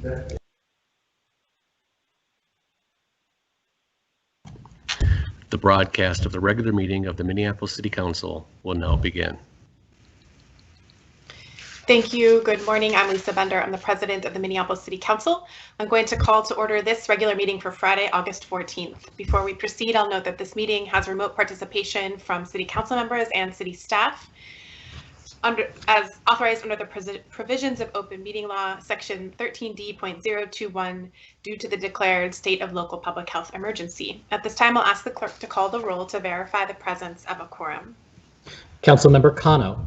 The broadcast of the regular meeting of the Minneapolis City Council will now begin. Thank you. Good morning. I'm Lisa Bender. I'm the president of the Minneapolis City Council. I'm going to call to order this regular meeting for Friday, August 14th. Before we proceed, I'll note that this meeting has remote participation from city council members and city staff. As authorized under the provisions of open meeting law, section 13D.021, due to the declared state of local public health emergency. At this time, I'll ask the clerk to call the roll to verify the presence of a quorum. Councilmember Cano.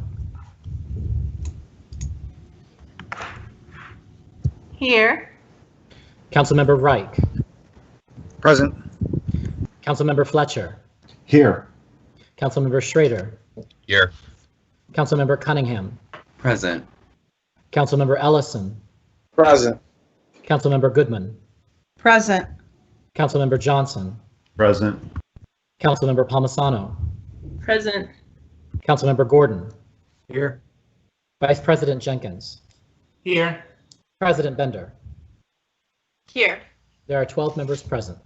Here. Councilmember Reich. Present. Councilmember Fletcher. Here. Councilmember Schrader. Here. Councilmember Cunningham. Present. Councilmember Ellison. Present. Councilmember Goodman. Present. Councilmember Johnson. Present. Councilmember Palmisano. Present. Councilmember Gordon. Here. Vice President Jenkins. Here. President Bender. Here. There are 12 members present.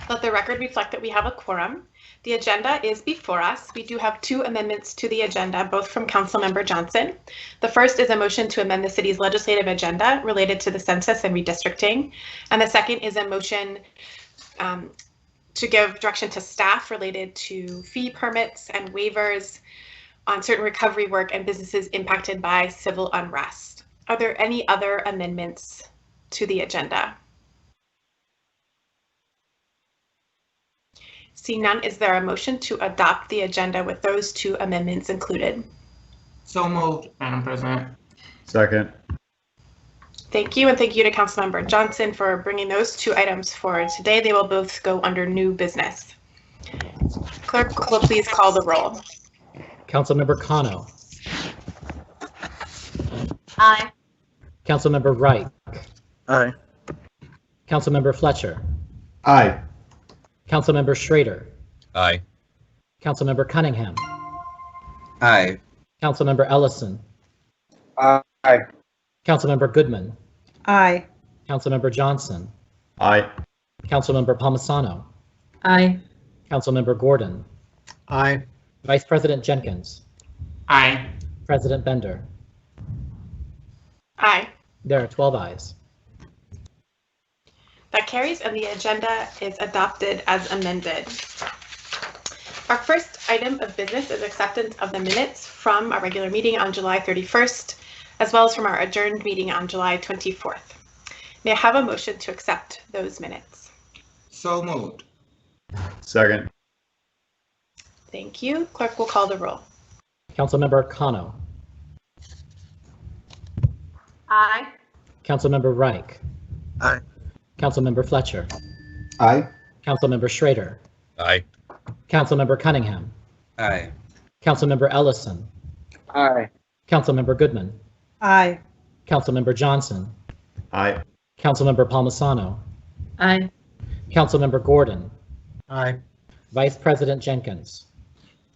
Let the record reflect that we have a quorum. The agenda is before us. We do have two amendments to the agenda, both from Councilmember Johnson. The first is a motion to amend the city's legislative agenda related to the census and redistricting. And the second is a motion to give direction to staff related to fee permits and waivers on certain recovery work and businesses impacted by civil unrest. Are there any other amendments to the agenda? Seeing none, is there a motion to adopt the agenda with those two amendments included? So moved, Madam President. Second. Thank you, and thank you to Councilmember Johnson for bringing those two items forward today. They will both go under new business. Clerk will please call the roll. Councilmember Cano. Aye. Councilmember Reich. Aye. Councilmember Fletcher. Aye. Councilmember Schrader. Aye. Councilmember Cunningham. Aye. Councilmember Ellison. Aye. Councilmember Goodman. Aye. Councilmember Johnson. Aye. Councilmember Palmisano. Aye. Councilmember Gordon. Aye. Vice President Jenkins. Aye. President Bender. Aye. There are 12 ayes. That carries, and the agenda is adopted as amended. Our first item of business is acceptance of the minutes from our regular meeting on July 31st, as well as from our adjourned meeting on July 24th. May I have a motion to accept those minutes? So moved. Second. Thank you. Clerk will call the roll. Councilmember Cano. Aye. Councilmember Reich. Aye. Councilmember Fletcher. Aye. Councilmember Schrader. Aye. Councilmember Cunningham. Aye. Councilmember Ellison. Aye. Councilmember Goodman. Aye. Councilmember Johnson. Aye. Councilmember Palmisano. Aye. Councilmember Gordon. Aye. Vice President Jenkins.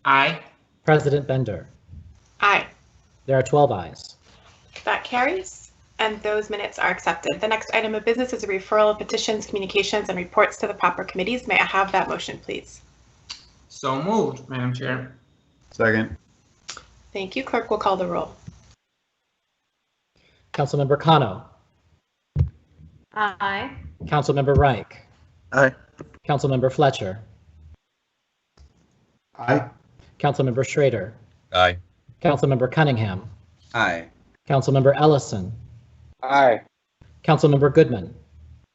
Aye. President Bender. Aye. There are 12 ayes. That carries, and those minutes are accepted. The next item of business is a referral of petitions, communications, and reports to the proper committees. May I have that motion, please? So moved, Madam Chair. Second. Thank you. Clerk will call the roll. Councilmember Cano. Aye. Councilmember Reich. Aye. Councilmember Fletcher. Aye. Councilmember Schrader. Aye. Councilmember Cunningham. Aye. Councilmember Ellison. Aye. Councilmember Goodman.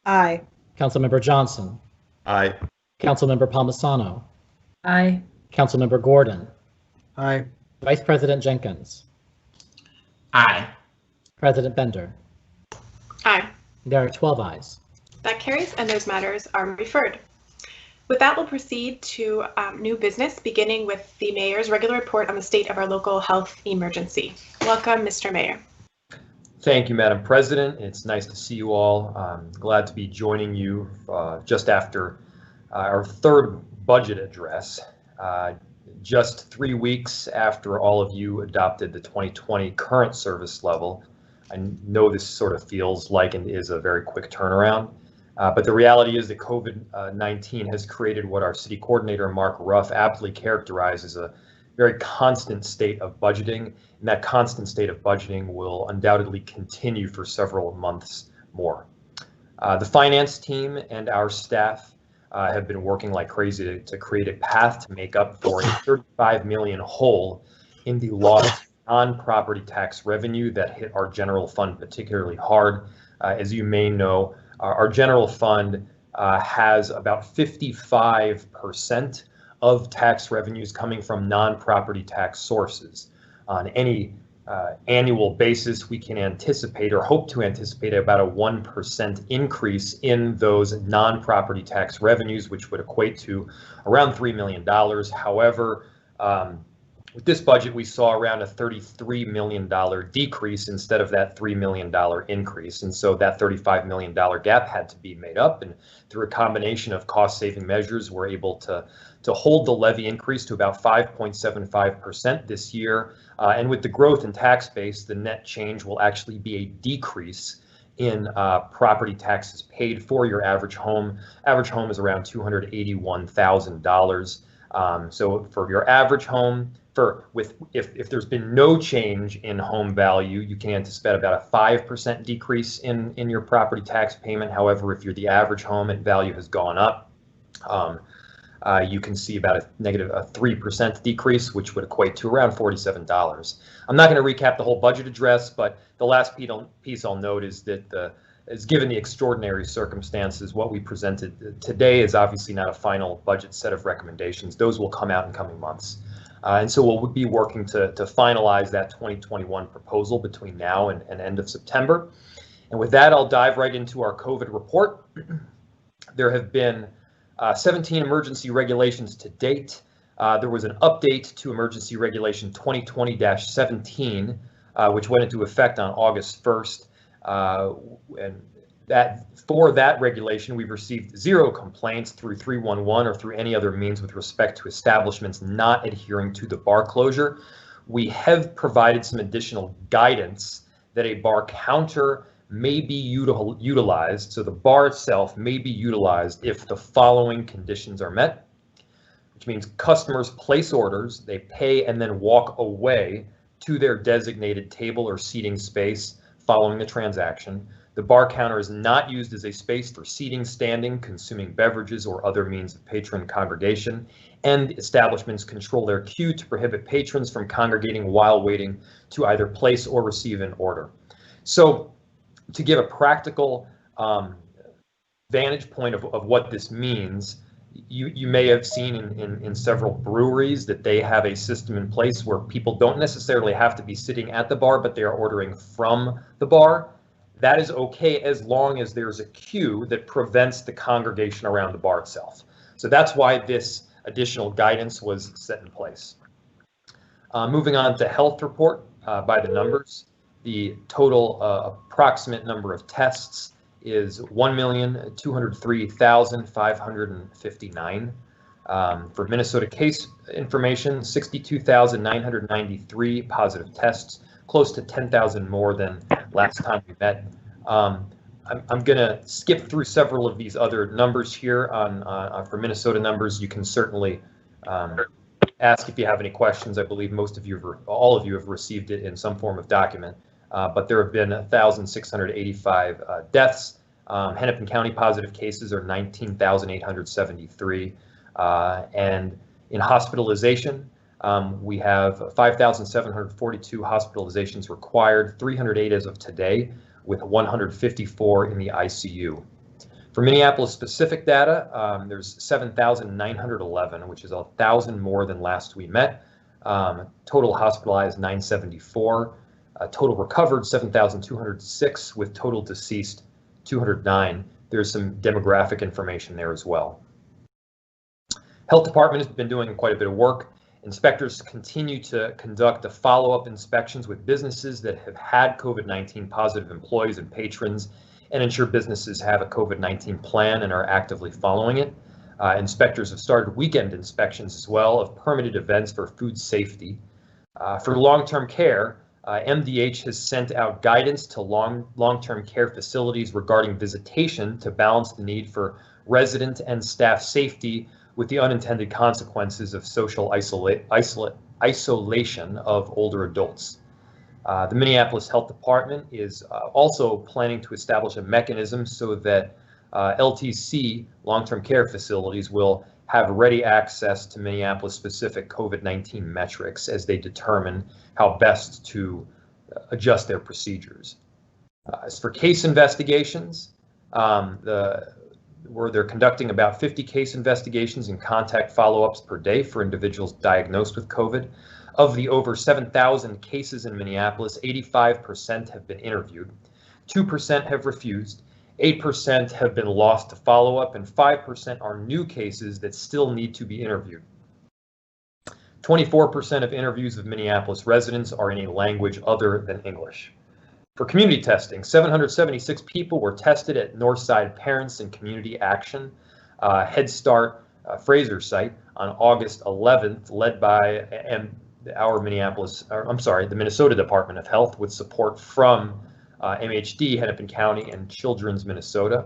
Aye. Councilmember Johnson. Aye. Councilmember Palmisano. Aye. Councilmember Gordon. Aye. Vice President Jenkins. Aye. President Bender. Aye. There are 12 ayes. That carries, and those matters are referred. With that, we'll proceed to new business, beginning with the mayor's regular report on the state of our local health emergency. Welcome, Mr. Mayor. Thank you, Madam President. It's nice to see you all. I'm glad to be joining you just after our third budget address, just 3 weeks after all of you adopted the 2020 current service level I know this sort of feels like and is a very quick turnaround, but the reality is that COVID-19 has created what our city coordinator, Mark Ruff, aptly characterized as a very constant state of budgeting, and that constant state of budgeting will undoubtedly continue for several months more. The finance team and our staff have been working like crazy to create a path to make up for a $35 million hole in the lost non-property tax revenue that hit our general fund particularly hard. As you may know, our general fund has about 55% of tax revenues coming from non-property tax sources. On any annual basis, we can anticipate or hope to anticipate about a 1% increase in those non-property tax revenues, which would equate to around $3 million. However, with this budget, we saw around a $33 million decrease instead of that $3 million increase. And so that $35 million gap had to be made up. And through a combination of cost-saving measures, we're able to hold the levy increase to about 5.75% this year. And with the growth in tax base, the net change will actually be a decrease in property taxes paid for your average home. Average home is around $281,000. So for your average home, if there's been no change in home value, you can anticipate about a 5% decrease in your property tax payment. However, if you're the average home and value has gone up, you can see about a negative 3% decrease, which would equate to around $47. I'm not going to recap the whole budget address, but the last piece I'll note is that given the extraordinary circumstances, what we presented today is obviously not a final budget set of recommendations. Those will come out in coming months. And so we'll be working to finalize that 2021 proposal between now and end of September. And with that, I'll dive right into our COVID report. There have been 17 emergency regulations to date. There was an update to emergency regulation 2020-17, which went into effect on August 1st. And for that regulation, we've received 0 complaints through 311 or through any other means with respect to establishments not adhering to the bar closure. We have provided some additional guidance that a bar counter may be utilized. So the bar itself may be utilized if the following conditions are met, which means customers place orders, they pay, and then walk away to their designated table or seating space following the transaction. The bar counter is not used as a space for seating, standing, consuming beverages, or other means of patron congregation, and establishments control their queue to prohibit patrons from congregating while waiting to either place or receive an order. So to give a practical vantage point of what this means, you may have seen in several breweries that they have a system in place where people don't necessarily have to be sitting at the bar, but they are ordering from the bar. That is okay as long as there's a queue that prevents the congregation around the bar itself. So that's why this additional guidance was set in place. Moving on to health report by the numbers. The total approximate number of tests is 1,203,559. For Minnesota case information, 62,993 positive tests, close to 10,000 more than last time we met. I'm going to skip through several of these other numbers here for Minnesota numbers. You can certainly ask if you have any questions. I believe all of you have received it in some form of document. But there have been 1,685 deaths. Hennepin County positive cases are 19,873. And in hospitalization, we have 5,742 hospitalizations required, 308 as of today, with 154 in the ICU. For Minneapolis specific data, there's 7,911, which is 1,000 more than last we met. Total hospitalized 974. Total recovered 7,206 with total deceased 209. There's some demographic information there as well. Health Department has been doing quite a bit of work. Inspectors continue to conduct follow-up inspections with businesses that have had COVID-19 positive employees and patrons and ensure businesses have a COVID-19 plan and are actively following it. Inspectors have started weekend inspections as well of permitted events for food safety. For long-term care, MDH has sent out guidance to long-term care facilities regarding visitation to balance the need for resident and staff safety with the unintended consequences of social isolation of older adults. The Minneapolis Health Department is also planning to establish a mechanism so that LTC, long-term care facilities, will have ready access to Minneapolis-specific COVID-19 metrics as they determine how best to adjust their procedures. As for case investigations, they're conducting about 50 case investigations and contact follow-ups per day for individuals diagnosed with COVID. Of the over 7,000 cases in Minneapolis, 85% have been interviewed, 2% have refused, 8% have been lost to follow-up, and 5% are new cases that still need to be interviewed. 24% of interviews of Minneapolis residents are in a language other than English. For community testing, 776 people were tested at Northside Parents and Community Action Head Start Fraser site on August 11th, led by the Minnesota Department of Health with support from MHD, Hennepin County, and Children's Minnesota.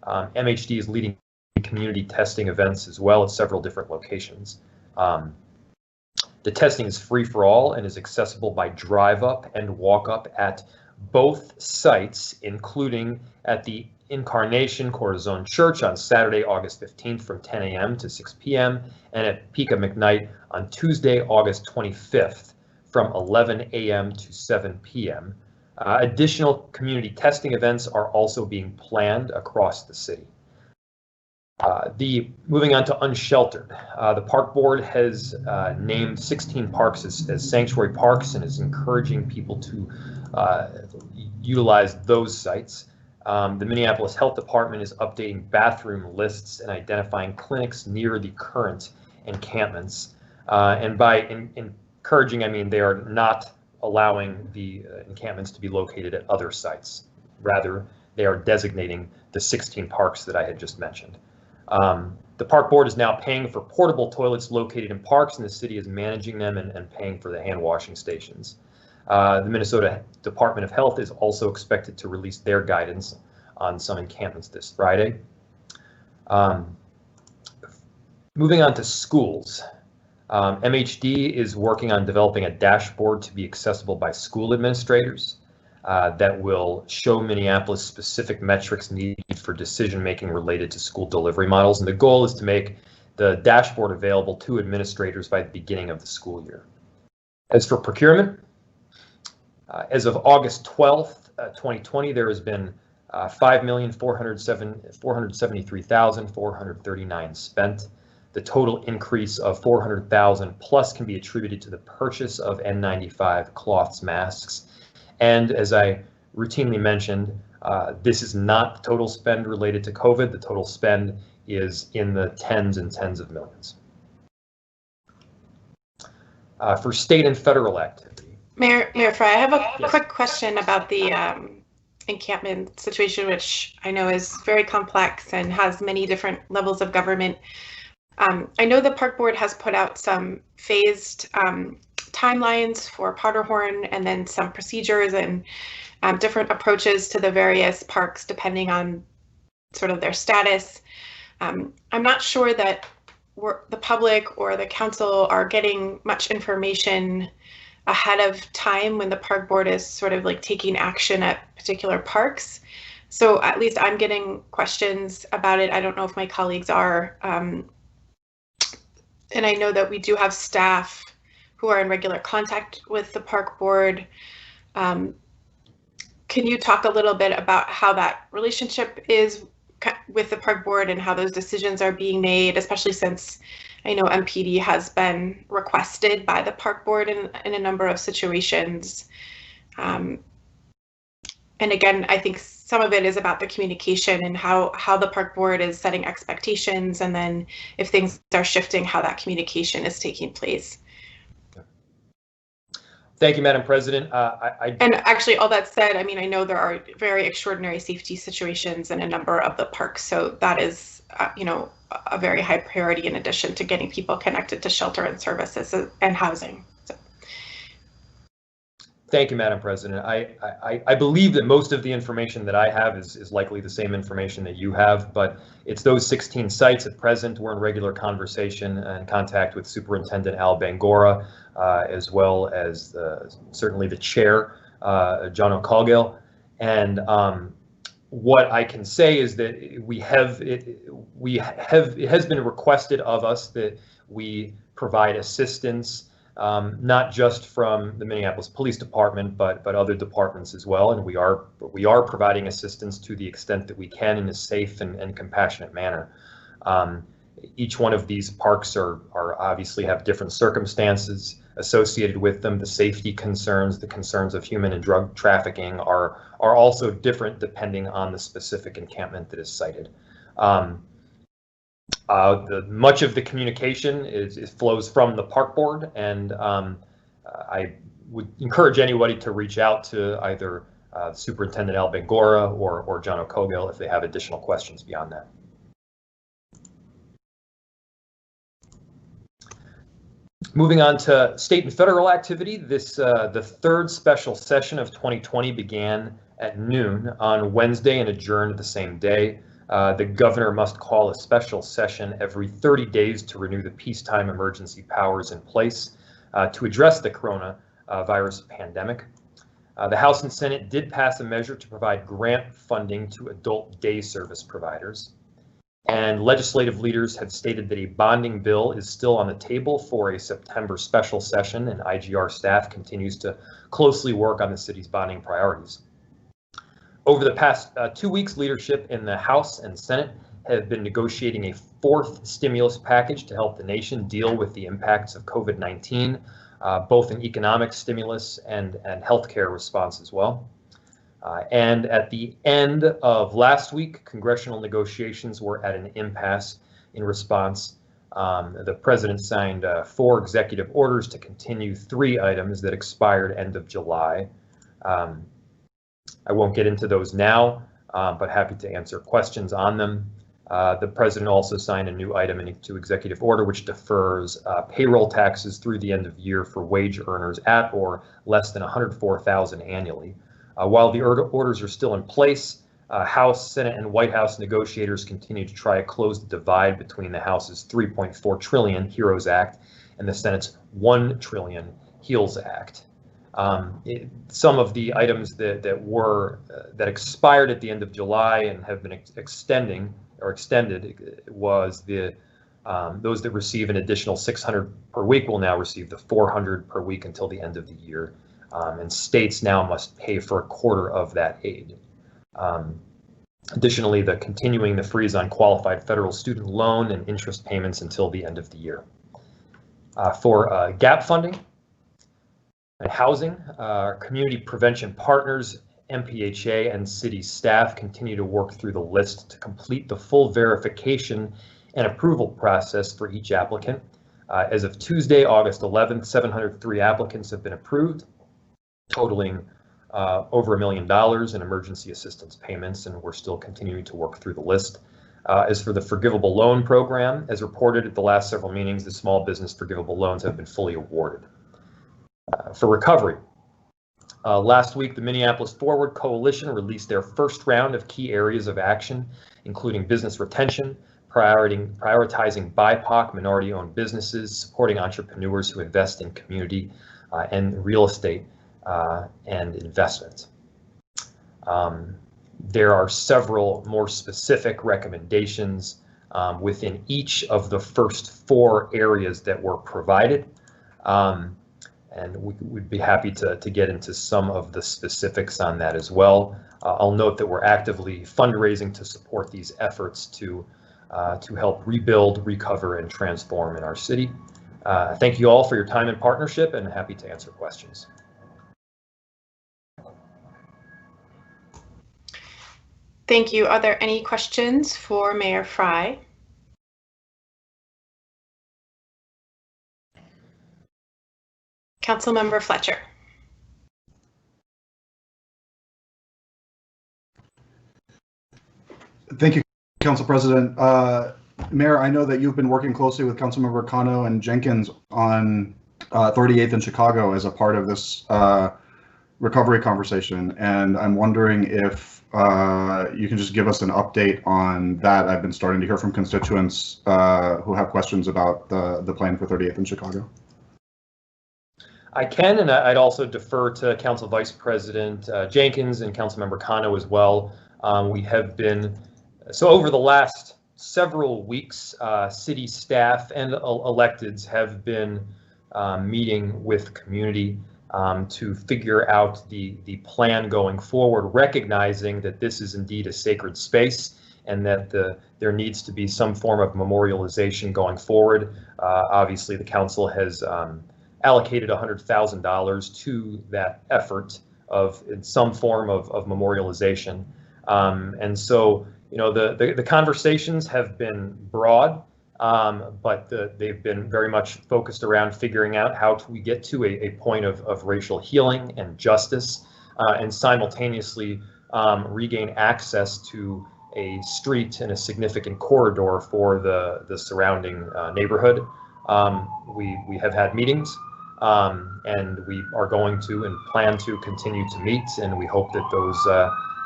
MHD is leading community testing events as well at several different locations. The testing is free for all and is accessible by drive up and walk up at both sites, including at the Incarnation Corazon Church on Saturday, August 15th from 10 a.m. to 6 p.m. and at Pika McKnight on Tuesday, August 25th from 11 a.m. to 7 p.m. Additional community testing events are also being planned across the city. Moving on to unsheltered, the park board has named 16 parks as sanctuary parks and is encouraging people to utilize those sites. The Minneapolis Health Department is updating bathroom lists and identifying clinics near the current encampments. And by encouraging, I mean they are not allowing the encampments to be located at other sites. Rather, they are designating the 16 parks that I had just mentioned. The park board is now paying for portable toilets located in parks, and the city is managing them and paying for the hand washing stations. The Minnesota Department of Health is also expected to release their guidance on some encampments this Friday. Moving on to schools. MHD is working on developing a dashboard to be accessible by school administrators that will show Minneapolis specific metrics needed for decision-making related to school delivery models. And the goal is to make the dashboard available to administrators by the beginning of the school year. As for procurement, as of August 12th, 2020, there has been $5,473,439 spent. The total increase of $400,000 plus can be attributed to the purchase of N95 cloths masks. And as I routinely mentioned, this is not the total spend related to COVID. The total spend is in the tens and tens of millions. For state and federal activity. Mayor Fry, I have a Yes. quick question about the encampment situation, which I know is very complex and has many different levels of government. I know the park board has put out some phased timelines for Powderhorn and then some procedures and different approaches to the various parks depending on sort of their status. I'm not sure that the public or the council are getting much information ahead of time when the park board is sort of like taking action at particular parks. So at least I'm getting questions about it. I don't know if my colleagues are. And I know that we do have staff who are in regular contact with the park board. Can you talk a little bit about how that relationship is with the park board and how those decisions are being made, especially since I know MPD has been requested by the park board in a number of situations. And again, I think some of it is about the communication and how the park board is setting expectations, and then if things are shifting, how that communication is taking place. Thank you, Madam President. And actually, all that said, I mean, I know there are very extraordinary safety situations in a number of the parks, so that is, you know, a very high priority in addition to getting people connected to shelter and services and housing. So. Thank you, Madam President. I believe that most of the information that I have is likely the same information that you have, but it's those 16 sites at present. We're in regular conversation and contact with Superintendent Al Bangora, as well as certainly the chair, John O'Coghill. And what I can say is that it has been requested of us that we provide assistance, not just from the Minneapolis Police Department, but other departments as well. And we are providing assistance to the extent that we can in a safe and compassionate manner. Each one of these parks are obviously have different circumstances associated with them. The safety concerns, the concerns of human and drug trafficking are also different depending on the specific encampment that is cited. Much of the communication flows from the park board, and I would encourage anybody to reach out to either Superintendent Al Bangora or John O'Coghill if they have additional questions beyond that. Moving on to state and federal activity, the third special session of 2020 began at noon on Wednesday and adjourned the same day. The governor must call a special session every 30 days to renew the peacetime emergency powers in place to address the coronavirus pandemic. The House and Senate did pass a measure to provide grant funding to adult day service providers. And legislative leaders have stated that a bonding bill is still on the table for a September special session, and IGR staff continues to closely work on the city's bonding priorities. Over the past 2 weeks, leadership in the House and Senate have been negotiating a fourth stimulus package to help the nation deal with the impacts of COVID-19, both an economic stimulus and healthcare response as well. And at the end of last week, congressional negotiations were at an impasse. In response, the president signed 4 executive orders to continue 3 items that expired end of July. I won't get into those now, but happy to answer questions on them. The president also signed a new item into executive order, which defers payroll taxes through the end of year for wage earners at or less than $104,000 annually. While the orders are still in place, House, Senate, and White House negotiators continue to try to close the divide between the House's $3.4 trillion HEROES Act and the Senate's $1 trillion HEALS Act. Some of the items that expired at the end of July and have been extended was those that receive an additional $600 per week will now receive the $400 per week until the end of the year. And states now must pay for a quarter of that aid. Additionally, continuing the freeze on qualified federal student loan and interest payments until the end of the year. For GAP funding and housing, our community prevention partners, MPHA, and city staff continue to work through the list to complete the full verification and approval process for each applicant. As of Tuesday, August 11th, 703 applicants have been approved, totaling over $1 million in emergency assistance payments, and we're still continuing to work through the list. As for the forgivable loan program, as reported at the last several meetings, the small business forgivable loans have been fully awarded. For recovery, last week, the Minneapolis Forward Coalition released their first round of key areas of action, including business retention, prioritizing BIPOC minority-owned businesses, supporting entrepreneurs who invest in community and real estate, and investment. There are several more specific recommendations within each of the first 4 areas that were provided. And we'd be happy to get into some of the specifics on that as well. I'll note that we're actively fundraising to support these efforts to help rebuild, recover, and transform in our city. Thank you all for your time and partnership, and happy to answer questions. Thank you. Are there any questions for Mayor Fry? Councilmember Fletcher. Thank you, Council President. Mayor, I know that you've been working closely with Councilmember Cano and Jenkins on 38th in Chicago as a part of this recovery conversation, and I'm wondering if you can just give us an update on that. I've been starting to hear from constituents who have questions about the plan for 38th in Chicago. I can, and I'd also defer to Council Vice President Jenkins and Councilmember Kano as well. We have been, so over the last several weeks, city staff and electeds have been meeting with community to figure out the plan going forward, recognizing that this is indeed a sacred space and that there needs to be some form of memorialization going forward. Obviously, the council has allocated $100,000 to that effort of in some form of memorialization. And so, you know, the conversations have been broad, but they've been very much focused around figuring out how we get to a point of racial healing and justice, and simultaneously regain access to a street and a significant corridor for the surrounding neighborhood. We have had meetings, and we are going to and plan to continue to meet, and we hope that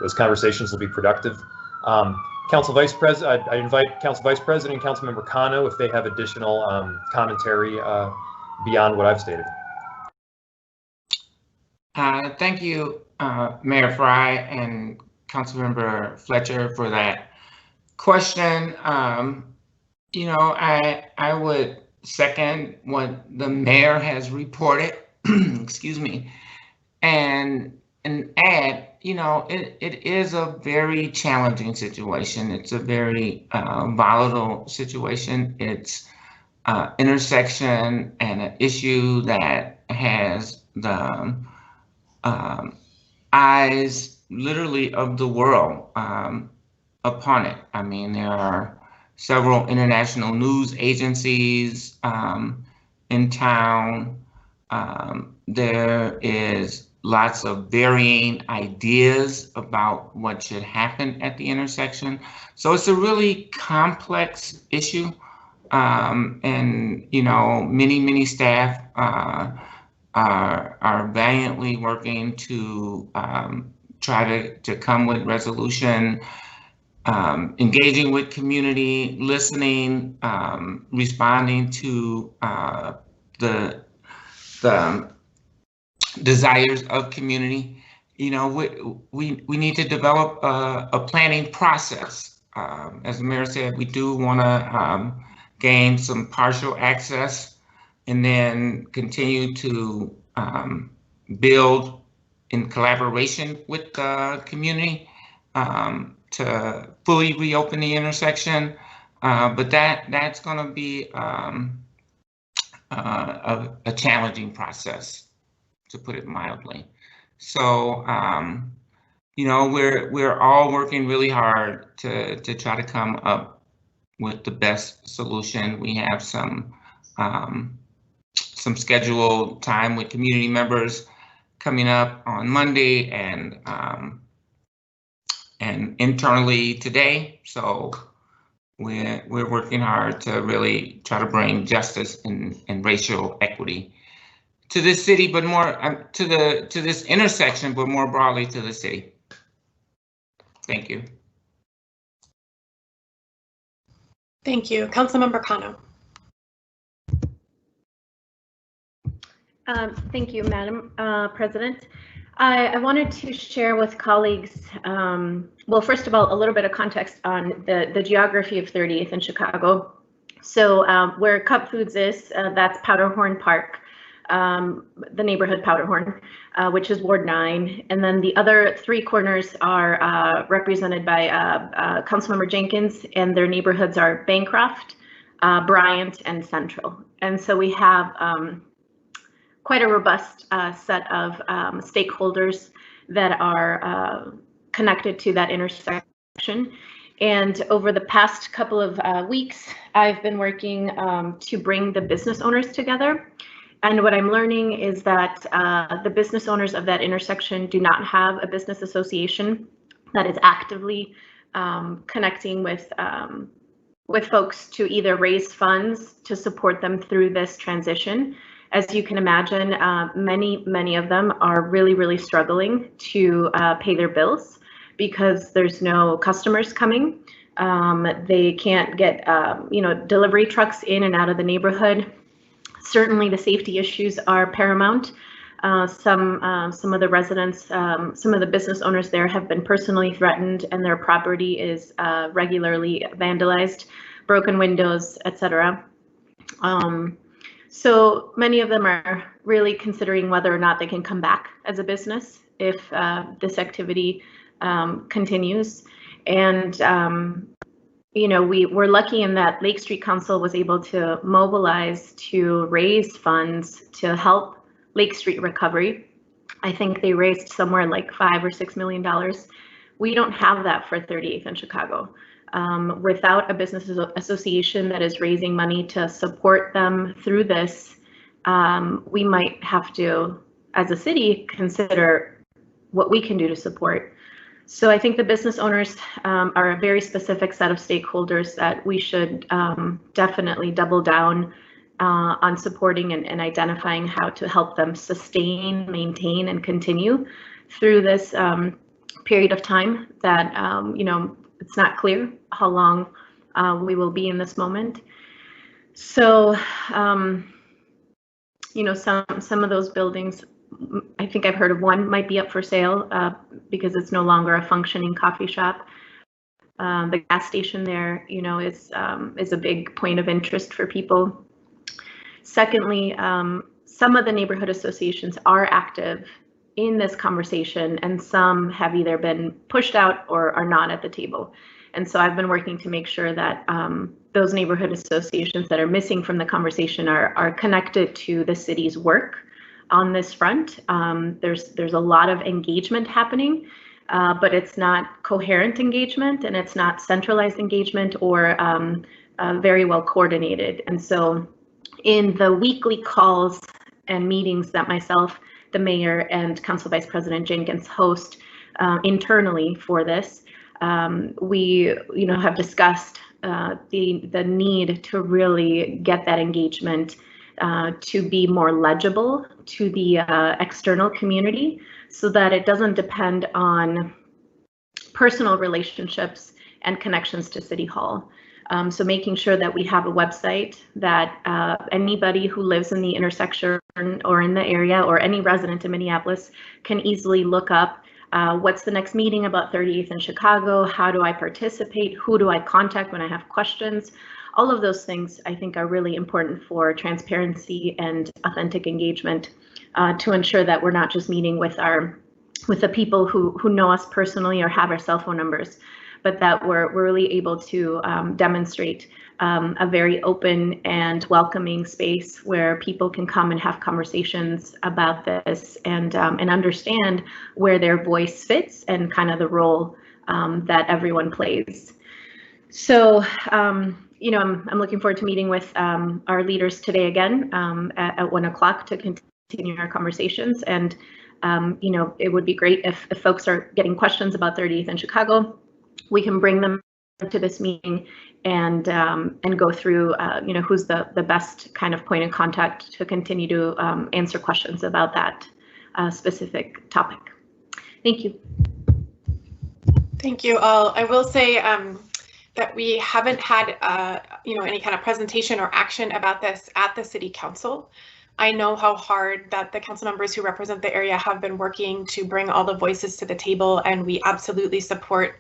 those conversations will be productive. Council Vice President, I invite Council Vice President and Councilmember Kano if they have additional commentary beyond what I've stated. Thank you, Mayor Fry and Councilmember Fletcher, for that question. You know, I would second what the mayor has reported, excuse me, and add, you know, it is a very challenging situation. It's a very volatile situation. It's intersection and an issue that has the eyes literally of the world upon it. I mean, there are several international news agencies in town. There is lots of varying ideas about what should happen at the intersection. So it's a really complex issue. And, you know, many staff are valiantly working to try to come with resolution, engaging with community, listening, responding to the desires of community. You know, we need to develop a planning process. As the mayor said, we do want to gain some partial access and then continue to build in collaboration with the community to fully reopen the intersection. But that's going to be a challenging process, to put it mildly. So, you know, we're all working really hard to try to come up with the best solution. We have some scheduled time with community members coming up on Monday and internally today. So we're working hard to really try to bring justice and racial equity to this city, but more to this intersection, but more broadly to the city. Thank you. Thank you. Councilmember Kano. Thank you, Madam President. I wanted to share with colleagues, well, first of all, a little bit of context on the geography of 30th in Chicago. So where Cup Foods is, that's Powderhorn Park, the neighborhood Powderhorn, which is Ward 9. And then the other three corners are represented by Councilmember Jenkins, and their neighborhoods are Bancroft, Bryant, and Central. And so we have quite a robust set of stakeholders that are connected to that intersection. And over the past couple of weeks, I've been working to bring the business owners together. And what I'm learning is that the business owners of that intersection do not have a business association that is actively connecting with folks to either raise funds to support them through this transition, As you can imagine, many of them are really struggling to pay their bills because there's no customers coming. They can't get delivery trucks in and out of the neighborhood. Certainly the safety issues are paramount. Some of the residents, some of the business owners there have been personally threatened, and their property is regularly vandalized, broken windows, etc. So many of them are really considering whether or not they can come back as a business if this activity continues. And we're lucky in that Lake Street Council was able to mobilize to raise funds to help Lake Street recovery. I think they raised somewhere like $5 or $6 million. We don't have that for 38th and Chicago. Without a business association that is raising money to support them through this, we might have to, as a city, consider what we can do to support. So I think the business owners are a very specific set of stakeholders that we should definitely double down on supporting and identifying how to help them sustain, maintain, and continue through this period of time that, it's not clear how long we will be in this moment. So, some of those buildings, I think I've heard of one might be up for sale because it's no longer a functioning coffee shop. The gas station there, is a big point of interest for people. Secondly, some of the neighborhood associations are active in this conversation, and some have either been pushed out or are not at the table. And so I've been working to make sure that those neighborhood associations that are missing from the conversation are connected to the city's work on this front. There's a lot of engagement happening, but it's not coherent engagement, and it's not centralized engagement or very well coordinated. And so in the weekly calls and meetings that myself, the mayor, and Council Vice President Jenkins host internally for this, we have discussed the need to really get that engagement to be more legible to the external community, so that it doesn't depend on personal relationships and connections to City Hall. So making sure that we have a website that anybody who lives in the intersection or in the area, or any resident in Minneapolis, can easily look up what's the next meeting about 38th in Chicago, how do I participate, who do I contact when I have questions. All of those things I think are really important for transparency and authentic engagement to ensure that we're not just meeting with the people who know us personally or have our cell phone numbers, but that we're really able to demonstrate a very open and welcoming space where people can come and have conversations about this and understand where their voice fits and kind of the role that everyone plays. So, I'm looking forward to meeting with our leaders today again at 1 o'clock to continue our conversations. And, it would be great if folks are getting questions about 38th in Chicago, we can bring them to this meeting and go through, who's the best kind of point of contact to continue to answer questions about that specific topic. Thank you. Thank you all. I will say that we haven't had any kind of presentation or action about this at the City Council. I know how hard that the council members who represent the area have been working to bring all the voices to the table, and we absolutely support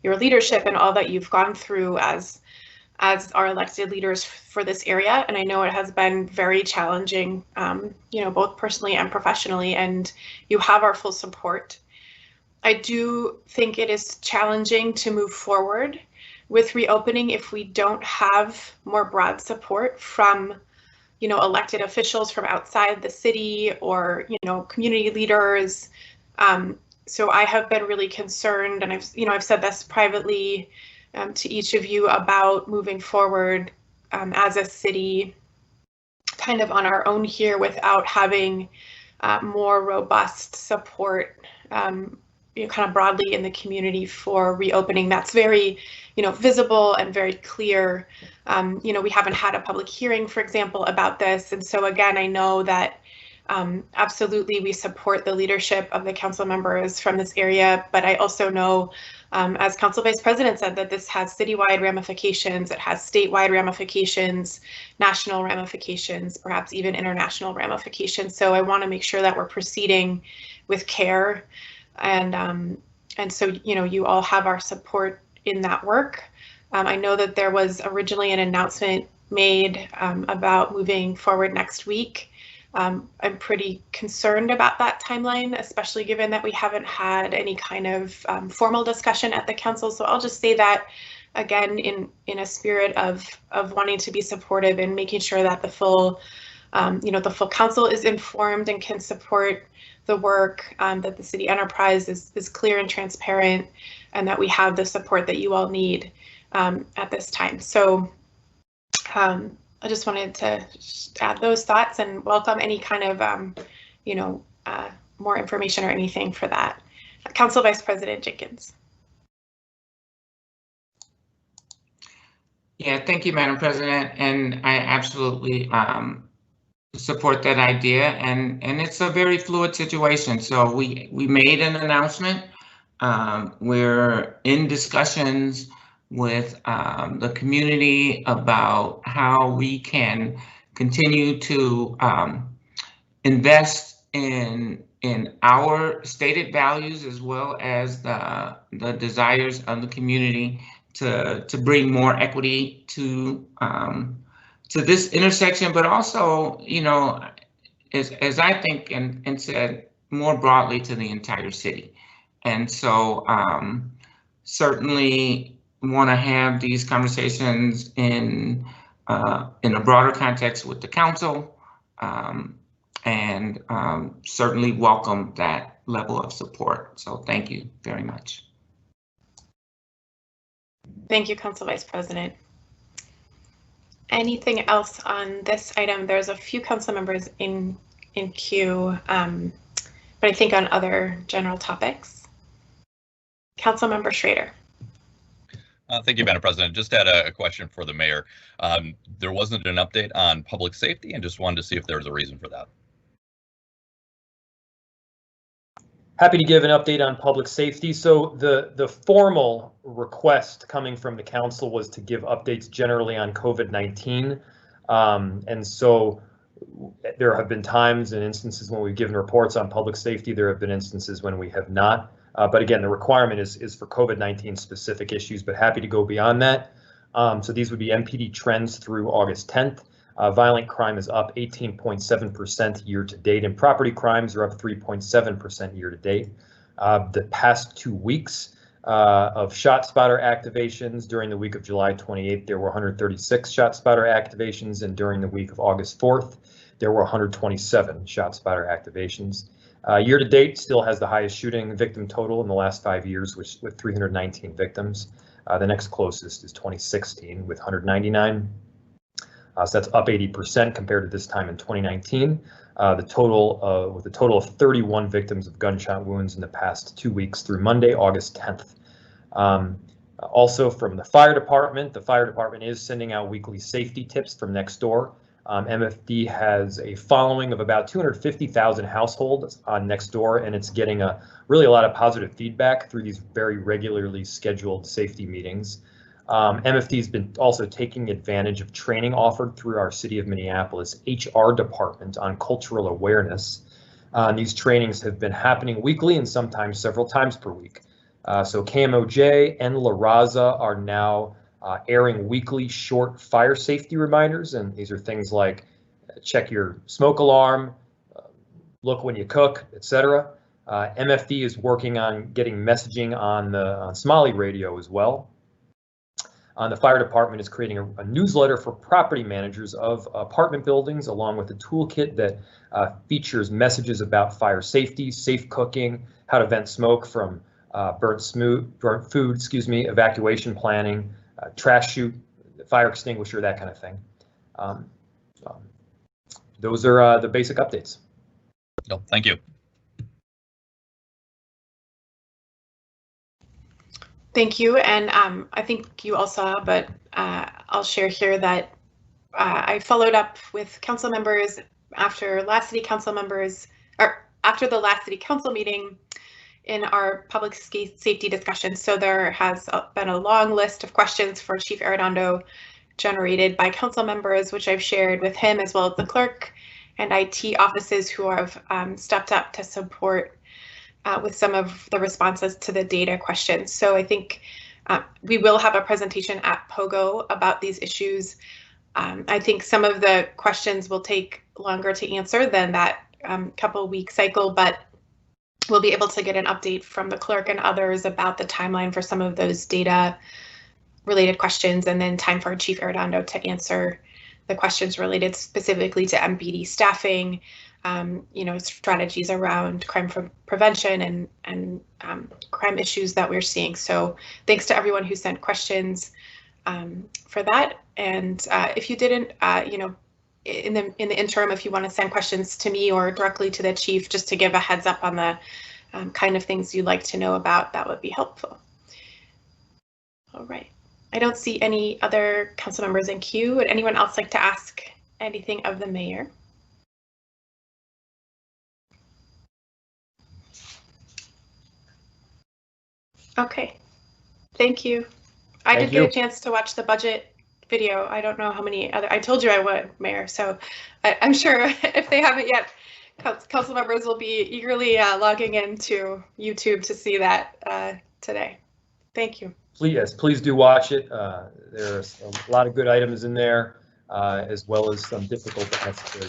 your leadership and all that you've gone through as our elected leaders for this area. And I know it has been very challenging, both personally and professionally, and you have our full support. I do think it is challenging to move forward with reopening if we don't have more broad support from, elected officials from outside the city or, community leaders. So I have been really concerned, and I've said this privately to each of you about moving forward as a city kind of on our own here without having more robust support, kind of broadly in the community for reopening. That's very, visible and very clear. We haven't had a public hearing, for example, about this. And so again, I know that absolutely we support the leadership of the council members from this area, but I also know, as Council Vice President said, that this has citywide ramifications, it has statewide ramifications, national ramifications, perhaps even international ramifications. So I want to make sure that we're proceeding with care, and so you all have our support in that work. I know that there was originally an announcement made about moving forward next week. I'm pretty concerned about that timeline, especially given that we haven't had any kind of formal discussion at the council. So I'll just say that again in a spirit of wanting to be supportive and making sure that the full the full council is informed and can support the work, that the city enterprise is clear and transparent, and that we have the support that you all need at this time. So I just wanted to add those thoughts and welcome any kind of, more information or anything for that. Council Vice President Jenkins. Yeah, thank you, Madam President. And I absolutely support that idea. And it's a very fluid situation. So we made an announcement. We're in discussions with the community about how we can continue to invest in our stated values, as well as the desires of the community to bring more equity to this intersection, but also, as I think and said more broadly, to the entire city. And so certainly want to have these conversations in a broader context with the council, and certainly welcome that level of support. So thank you very much. Thank you, Council Vice President. Anything else on this item? There's a few council members in queue, but I think on other general topics. Councilmember Schrader. Thank you, Madam President. Just had a question for the mayor. There wasn't an update on public safety, and just wanted to see if there was a reason for that. Happy to give an update on public safety. So the formal request coming from the council was to give updates generally on COVID-19. And so there have been times and instances when we've given reports on public safety. There have been instances when we have not. But again, the requirement is for COVID-19 specific issues, but happy to go beyond that. So these would be MPD trends through August 10th. Violent crime is up 18.7% year to date, and property crimes are up 3.7% year to date. The past 2 weeks of ShotSpotter activations, during the week of July 28th, there were 136 ShotSpotter activations, and during the week of August 4th, there were 127 ShotSpotter activations. Year to date still has the highest shooting victim total in the last 5 years, with 319 victims. The next closest is 2016 with 199. So that's up 80% compared to this time in 2019. With a total of 31 victims of gunshot wounds in the past 2 weeks through Monday, August 10th. Also from the fire department is sending out weekly safety tips from Nextdoor. MFD has a following of about 250,000 households on Nextdoor, and it's getting really a lot of positive feedback through these very regularly scheduled safety meetings. MFD has been also taking advantage of training offered through our City of Minneapolis HR department on cultural awareness. These trainings have been happening weekly and sometimes several times per week. So KMOJ and La Raza are now airing weekly short fire safety reminders, and these are things like check your smoke alarm, look when you cook, etc. MFD is working on getting messaging on Somali radio as well. The fire department is creating a newsletter for property managers of apartment buildings, along with a toolkit that features messages about fire safety, safe cooking, how to vent smoke from burnt food, evacuation planning, trash chute, fire extinguisher, that kind of thing. Those are the basic updates. No, thank you. Thank you. And I think you all saw, but I'll share here that I followed up with council members after last city council members, or after the last city council meeting in our public safety discussion. So there has been a long list of questions for Chief Arredondo generated by council members, which I've shared with him as well as the clerk and IT offices who have stepped up to support with some of the responses to the data questions. So I think we will have a presentation at POGO about these issues. I think some of the questions will take longer to answer than that couple week cycle, but we'll be able to get an update from the clerk and others about the timeline for some of those data related questions, and then time for Chief Arredondo to answer the questions related specifically to MPD staffing, strategies around crime prevention and crime issues that we're seeing. So thanks to everyone who sent questions for that. And if you didn't, in the interim, if you want to send questions to me or directly to the chief, just to give a heads up on the kind of things you'd like to know about, that would be helpful. All right. I don't see any other council members in queue. Would anyone else like to ask anything of the mayor? Okay, thank you. I did get a chance to watch the budget video. I don't know how many other, I told you I would, Mayor, so I'm sure if they haven't yet, council members will be eagerly logging into YouTube to see that today. Thank you. Yes, please do watch it. There's a lot of good items in there, as well as some difficult necessary.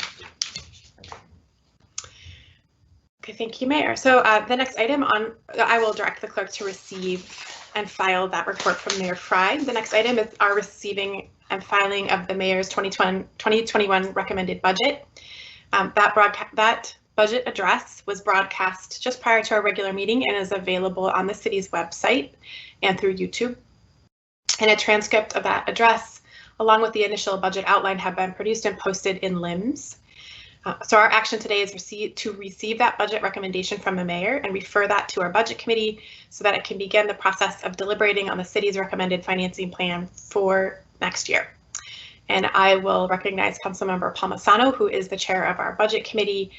Okay, thank you, Mayor. So the next item on, I will direct the clerk to receive and file that report from Mayor Fry. The next item is our receiving and filing of the Mayor's 2021 recommended budget. That budget address was broadcast just prior to our regular meeting and is available on the city's website and through YouTube. And a transcript of that address, along with the initial budget outline, have been produced and posted in LIMS. So our action today is to receive that budget recommendation from the mayor and refer that to our budget committee so that it can begin the process of deliberating on the city's recommended financing plan for next year. And I will recognize Councilmember Palmisano, who is the chair of our budget committee,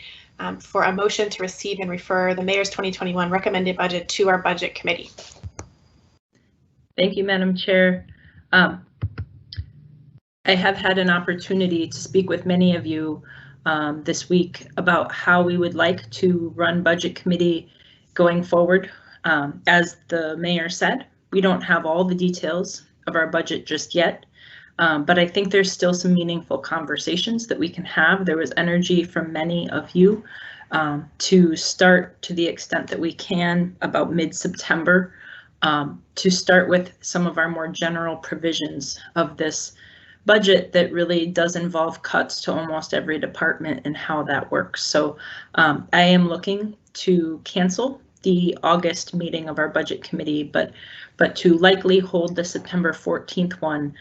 for a motion to receive and refer the mayor's 2021 recommended budget to our budget committee. Thank you, Madam Chair. I have had an opportunity to speak with many of you this week about how we would like to run budget committee going forward. As the mayor said, we don't have all the details of our budget just yet, but I think there's still some meaningful conversations that we can have. There was energy from many of you to start, to the extent that we can, about mid-September, to start with some of our more general provisions of this budget that really does involve cuts to almost every department and how that works. So I am looking to cancel the August meeting of our budget committee, but to likely hold the September 14th one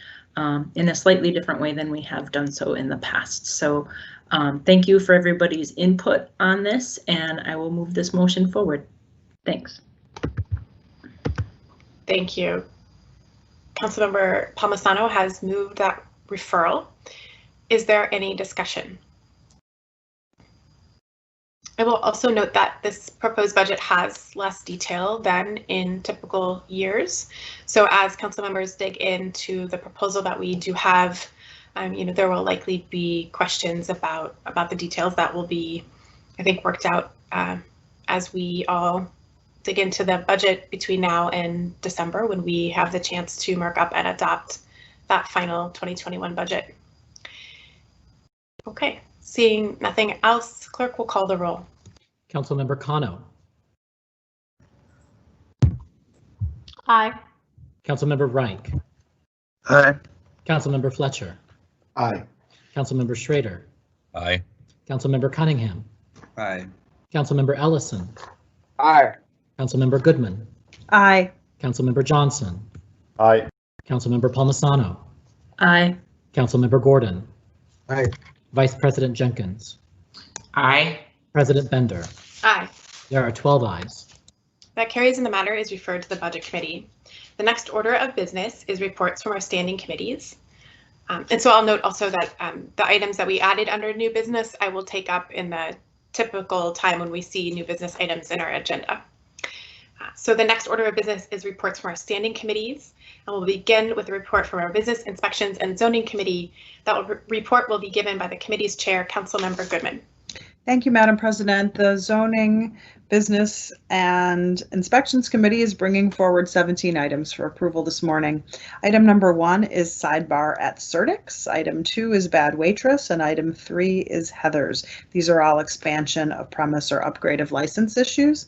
in a slightly different way than we have done so in the past. So thank you for everybody's input on this, and I will move this motion forward. Thanks. Thank you. Councilmember Palmisano has moved that referral. Is there any discussion? I will also note that this proposed budget has less detail than in typical years. So as council members dig into the proposal that we do have, there will likely be questions about the details that will be, I think, worked out as we all dig into the budget between now and December, when we have the chance to mark up and adopt that final 2021 budget. Okay, seeing nothing else, clerk will call the roll. Councilmember Cano. Aye. Councilmember Reich. Aye. Councilmember Fletcher. Aye. Councilmember Schrader. Aye. Councilmember Cunningham. Aye. Councilmember Ellison. Aye. Councilmember Goodman. Aye. Councilmember Johnson. Aye. Councilmember Palmisano. Aye. Councilmember Gordon. Aye. Vice President Jenkins. Aye. President Bender. Aye. There are 12 ayes. That carries and the matter is referred to the Budget Committee. The next order of business is reports from our standing committees. And so I'll note also that the items that we added under new business, I will take up in the typical time when we see new business items in our agenda. So the next order of business is reports from our standing committees, and we'll begin with a report from our Business Inspections and Zoning Committee. That report will be given by the committee's chair, Councilmember Goodman. Thank you, Madam President. The Zoning, Business and Inspections Committee is bringing forward 17 items for approval this morning. Item number 1 is sidebar at Certix. Item 2 is bad waitress, and item 3 is Heather's. These are all expansion of premise or upgrade of license issues.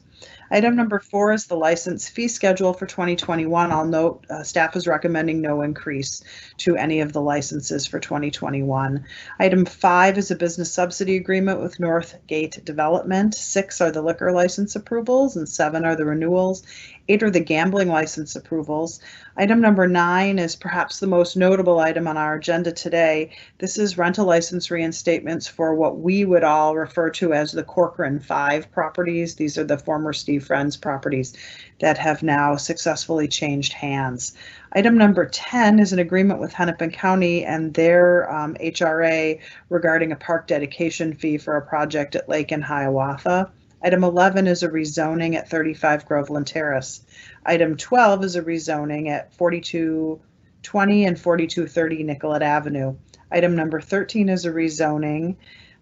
Item number 4 is the license fee schedule for 2021. I'll note staff is recommending no increase to any of the licenses for 2021. Item 5 is a business subsidy agreement with Northgate Development. 6 are the liquor license approvals and 7 are the renewals. 8 are the gambling license approvals. Item number 9 is perhaps the most notable item on our agenda today. This is rental license reinstatements for what we would all refer to as the Corcoran 5 properties. These are the former Steve Friends properties that have now successfully changed hands. Item number 10 is an agreement with Hennepin County and their HRA regarding a park dedication fee for a project at Lake and Hiawatha. Item 11 is a rezoning at 35 Groveland Terrace. Item 12 is a rezoning at 4220 and 4230 Nicollet Avenue. Item number 13 is a rezoning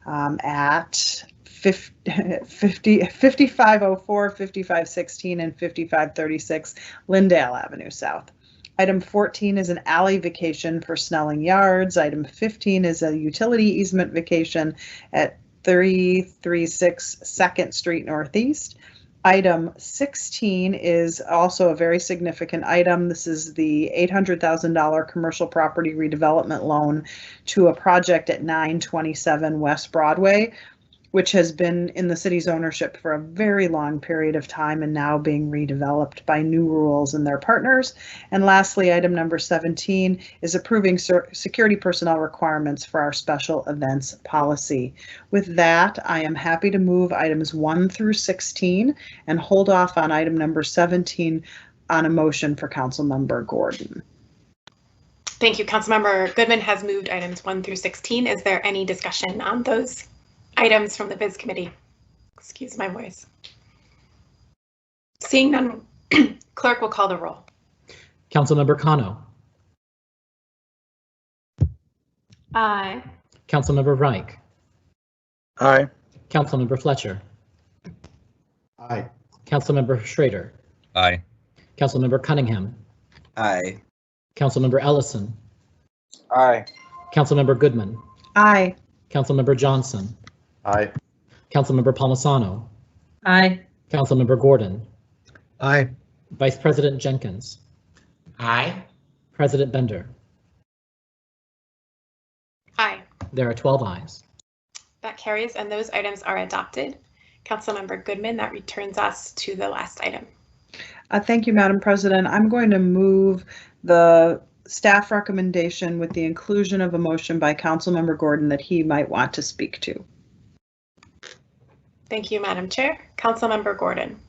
at 5504, 5516, and 5536 Lindale Avenue South. Item 14 is an alley vacation for Snelling Yards. Item 15 is a utility easement vacation at 336 2nd Street Northeast. Item 16 is also a very significant item. This is the $800,000 commercial property redevelopment loan to a project at 927 West Broadway, which has been in the city's ownership for a very long period of time and now being redeveloped by New Rules and their partners. And lastly, item number 17 is approving security personnel requirements for our special events policy. With that, I am happy to move items 1 through 16 and hold off on item number 17 on a motion for Councilmember Gordon. Thank you. Councilmember Goodman has moved items 1 through 16. Is there any discussion on those items from the Biz Committee? Excuse my voice. Seeing none, clerk will call the roll. Councilmember Cano. Aye. Councilmember Reich. Aye. Councilmember Fletcher. Aye. Councilmember Schrader. Aye. Councilmember Cunningham. Aye. Councilmember Ellison. Aye. Councilmember Goodman. Aye. Councilmember Johnson. Aye. Councilmember Palmisano. Aye. Councilmember Gordon. Aye. Vice President Jenkins. Aye. President Bender. Aye. There are 12 ayes. That carries and those items are adopted. Councilmember Goodman, that returns us to the last item. Thank you, Madam President. I'm going to move the staff recommendation with the inclusion of a motion by Councilmember Gordon that he might want to speak to. Thank you, Madam Chair. Councilmember Gordon.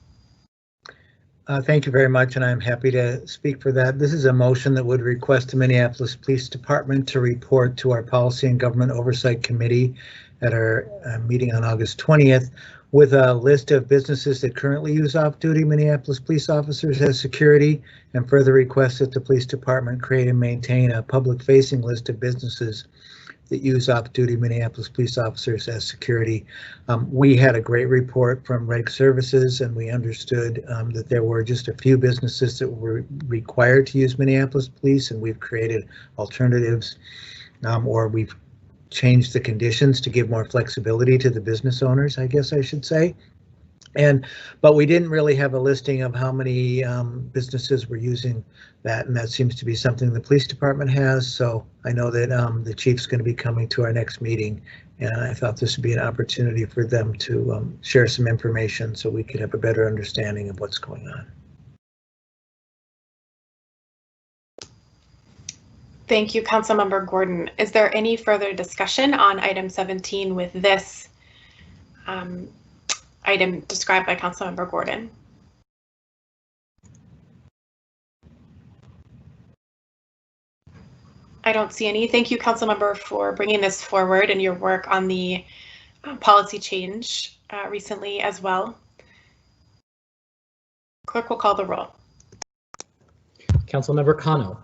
Thank you very much, and I'm happy to speak for that. This is a motion that would request the Minneapolis Police Department to report to our Policy and Government Oversight Committee at our meeting on August 20th with a list of businesses that currently use off-duty Minneapolis police officers as security, and further request that the police department create and maintain a public-facing list of businesses that use off-duty Minneapolis police officers as security. We had a great report from Reg Services, and we understood that there were just a few businesses that were required to use Minneapolis police, and we've created alternatives, or we've changed the conditions to give more flexibility to the business owners, I guess I should say. But we didn't really have a listing of how many businesses were using that, and that seems to be something the police department has. So I know that the chief's going to be coming to our next meeting, and I thought this would be an opportunity for them to share some information so we could have a better understanding of what's going on. Thank you, Councilmember Gordon. Is there any further discussion on item 17 with this item described by Councilmember Gordon? I don't see any. Thank you, Councilmember, for bringing this forward and your work on the policy change recently as well. Clerk will call the roll. Councilmember Cano.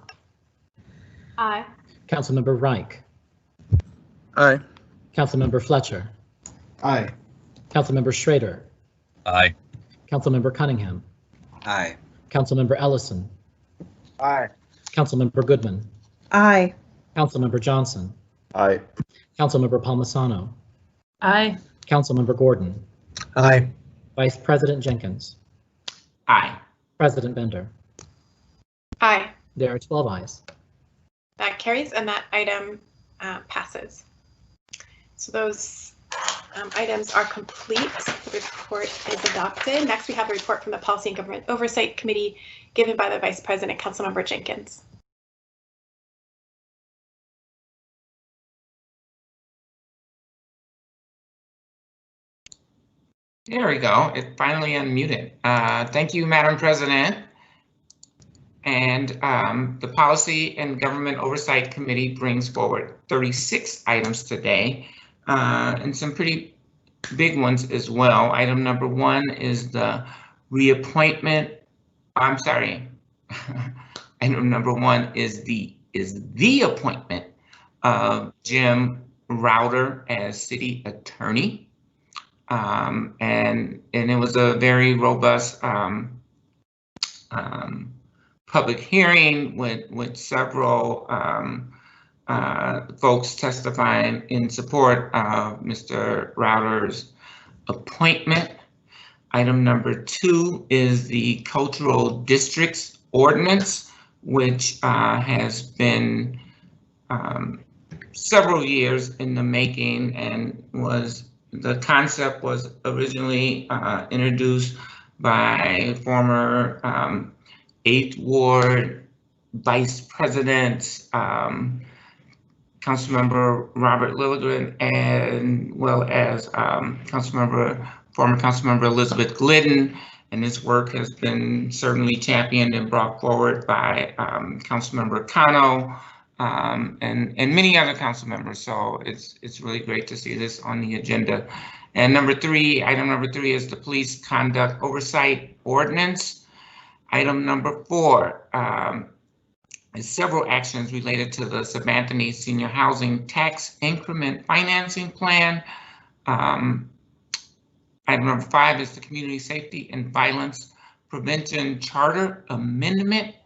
Aye. Councilmember Reich. Aye. Councilmember Fletcher. Aye. Councilmember Schrader. Aye. Councilmember Cunningham. Aye. Councilmember Ellison. Aye. Councilmember Goodman. Aye. Councilmember Johnson. Aye. Councilmember Palmisano. Aye. Councilmember Gordon. Aye. Vice President Jenkins. Aye. President Bender. Aye. There are 12 ayes. That carries and that item passes. So those items are complete. The report is adopted. Next, we have a report from the Policy and Government Oversight Committee given by the Vice President, Councilmember Jenkins. There we go. It finally unmuted. Thank you, Madam President. And the Policy and Government Oversight Committee brings forward 36 items today, and some pretty big ones as well. Item number 1 is the reappointment. I'm sorry. Item number 1 is the appointment of Jim Router as city attorney. And it was a very robust public hearing with several folks testifying in support of Mr. Router's appointment. Item number 2 is the Cultural Districts Ordinance, which has been several years in the making, and the concept was originally introduced by former 8th Ward Vice President, Councilmember Robert Lilligren, and well as former Councilmember Elizabeth Glidden, and this work has been certainly championed and brought forward by Councilmember Cano and many other council members. So it's really great to see this on the agenda. And item number three is the Police Conduct Oversight Ordinance. Item number 4 is several actions related to the Sabanthony Senior Housing Tax Increment Financing Plan. Item number 5 is the Community Safety and Violence Prevention Charter Amendment.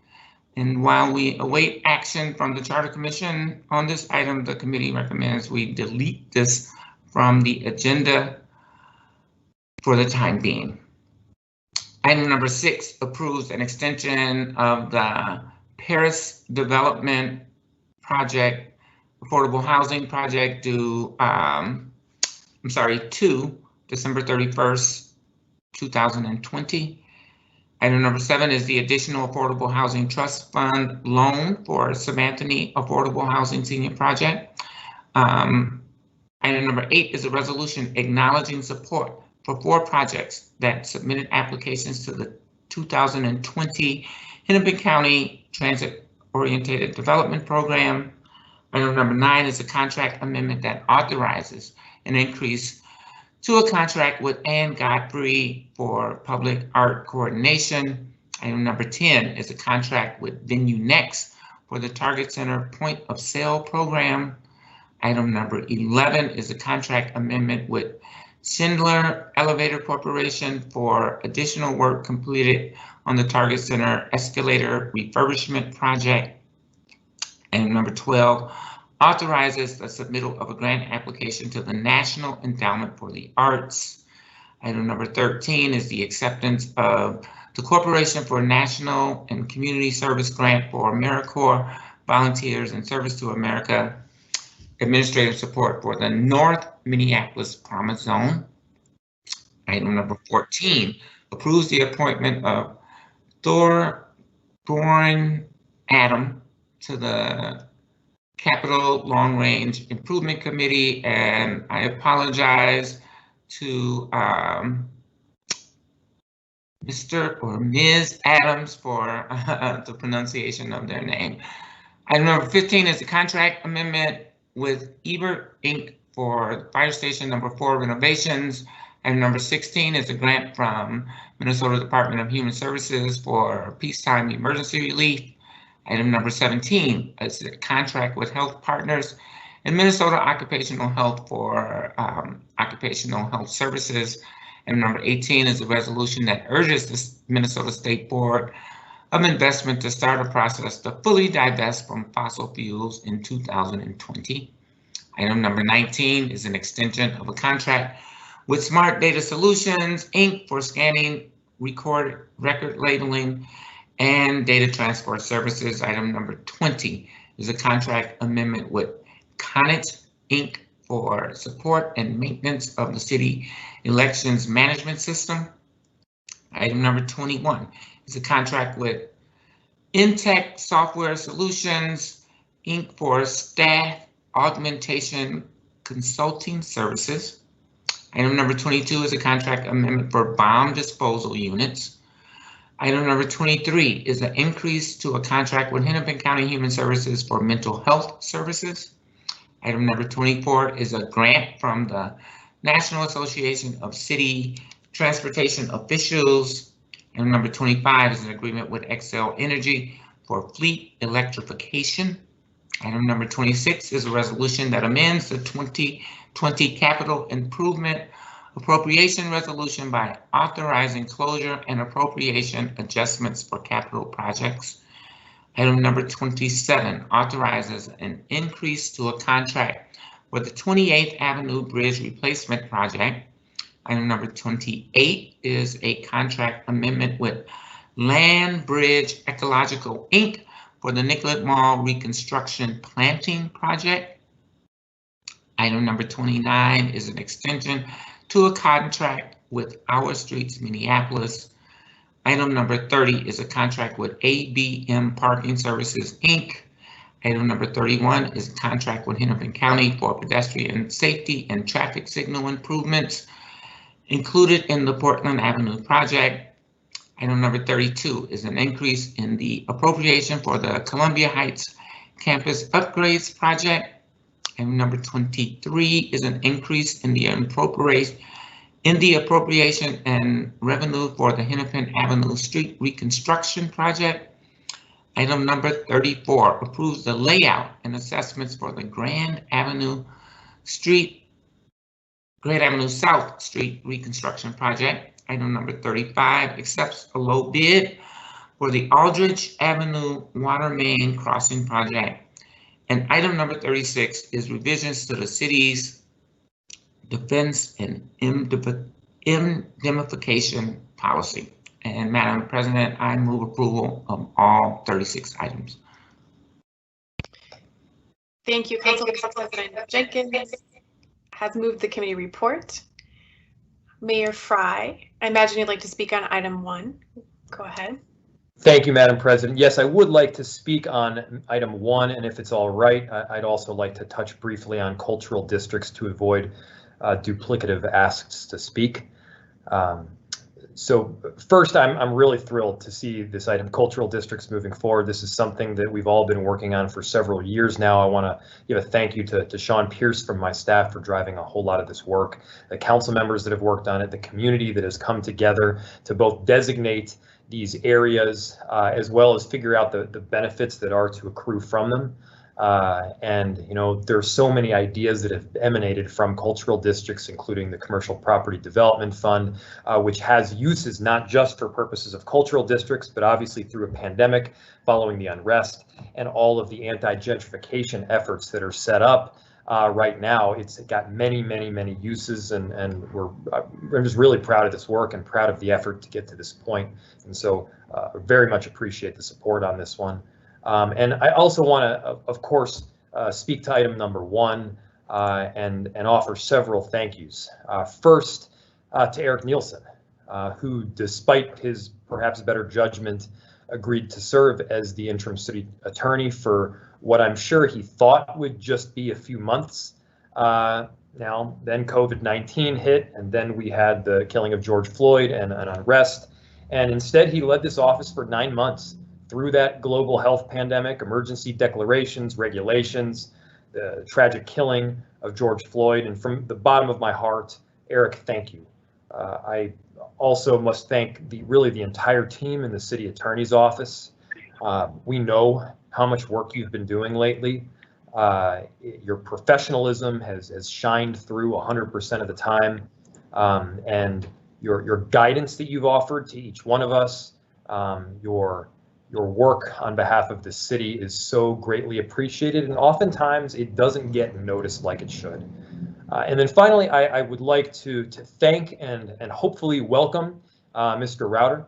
And while we await action from the Charter Commission on this item, the committee recommends we delete this from the agenda for the time being. Item number 6 approves an extension of the Paris Development Project, Affordable Housing Project to December 31st, 2020. Item number 7 is the additional Affordable Housing Trust Fund loan for Sabanthony Affordable Housing Senior Project. Item number 8 is a resolution acknowledging support for 4 projects that submitted applications to the 2020 Hennepin County Transit Oriented Development Program. Item number 9 is a contract amendment that authorizes an increase to a contract with Ann Godfrey for public art coordination. Item number 10 is a contract with Venue Next for the Target Center Point of Sale program. Item number 11 is a contract amendment with Schindler Elevator Corporation for additional work completed on the Target Center escalator refurbishment project. Item number 12 authorizes the submittal of a grant application to the National Endowment for the Arts. Item number 13 is the acceptance of the Corporation for National and Community Service Grant for AmeriCorps Volunteers and Service to America administrative support for the North Minneapolis Promise Zone. Item number 14 approves the appointment of Thorin Adam to the Capital Long Range Improvement Committee, and I apologize to Mr. or Ms. Adams for the pronunciation of their name. Item number 15 is a contract amendment with Ebert Inc. for Fire Station number 4 renovations. Item number 16 is a grant from Minnesota Department of Human Services for peacetime emergency relief. Item number 17 is a contract with Health Partners and Minnesota Occupational Health for occupational health services. Item number 18 is a resolution that urges the Minnesota State Board of Investment to start a process to fully divest from fossil fuels in 2020. Item number 19 is an extension of a contract with Smart Data Solutions, Inc. for scanning, record labeling, and data transport services. Item number 20 is a contract amendment with Connet, Inc. for support and maintenance of the city elections management system. Item number 21 is a contract with Intech Software Solutions, Inc. for staff augmentation consulting services. Item number 22 is a contract amendment for bomb disposal units. Item number 23 is an increase to a contract with Hennepin County Human Services for mental health services. Item number 24 is a grant from the National Association of City Transportation Officials. Item number 25 is an agreement with Xcel Energy for fleet electrification. Item number 26 is a resolution that amends the 2020 capital improvement appropriation resolution by authorizing closure and appropriation adjustments for capital projects. Item number 27 authorizes an increase to a contract for the 28th Avenue Bridge Replacement Project. Item number 28 is a contract amendment with Land Bridge Ecological Inc. for the Nicollet Mall Reconstruction Planting Project. Item number 29 is an extension to a contract with Our Streets Minneapolis. Item number 30 is a contract with ABM Parking Services, Inc. Item number 31 is a contract with Hennepin County for pedestrian safety and traffic signal improvements included in the Portland Avenue project. Item number 32 is an increase in the appropriation for the Columbia Heights Campus Upgrades project. Item number 23 is an increase in the appropriation and revenue for the Hennepin Avenue Street Reconstruction Project. Item number 34 approves the layout and assessments for the Grand Avenue South Street Reconstruction Project. Item number 35 accepts a low bid for the Aldridge Avenue Water Main Crossing Project. And item number 36 is revisions to the city's defense and indemnification policy. And Madam President, I move approval of all 36 items. Thank you, Council President Jenkins has moved the committee report. Mayor Fry, I imagine you'd like to speak on item 1. Go ahead. Thank you, Madam President. Yes, I would like to speak on item 1, and if it's all right, I'd also like to touch briefly on cultural districts to avoid duplicative asks to speak. So first, I'm really thrilled to see this item, cultural districts, moving forward. This is something that we've all been working on for several years now. I want to give a thank you to Sean Pierce from my staff for driving a whole lot of this work, the council members that have worked on it, the community that has come together to both designate these areas as well as figure out the benefits that are to accrue from them. And you know, there's so many ideas that have emanated from cultural districts, including the Commercial Property Development Fund, which has uses not just for purposes of cultural districts, but obviously through a pandemic following the unrest and all of the anti-gentrification efforts that are set up right now. It's got many uses, and I'm just really proud of this work and proud of the effort to get to this point. And so very much appreciate the support on this one. And I also want to, of course, speak to item number 1 and offer several thank yous. First, to Eric Nielsen, who, despite his perhaps better judgment, agreed to serve as the interim city attorney for what I'm sure he thought would just be a few months. Now, then COVID-19 hit, and then we had the killing of George Floyd and an unrest. And instead, he led this office for 9 months, through that global health pandemic, emergency declarations, regulations, the tragic killing of George Floyd. And from the bottom of my heart, Eric, thank you. I also must thank really the entire team in the city attorney's office. We know how much work you've been doing lately. Your professionalism has shined through 100% of the time, and your guidance that you've offered to each one of us, your work on behalf of the city is so greatly appreciated, and oftentimes it doesn't get noticed like it should. And then finally, I would like to thank and hopefully welcome Mr. Rauter.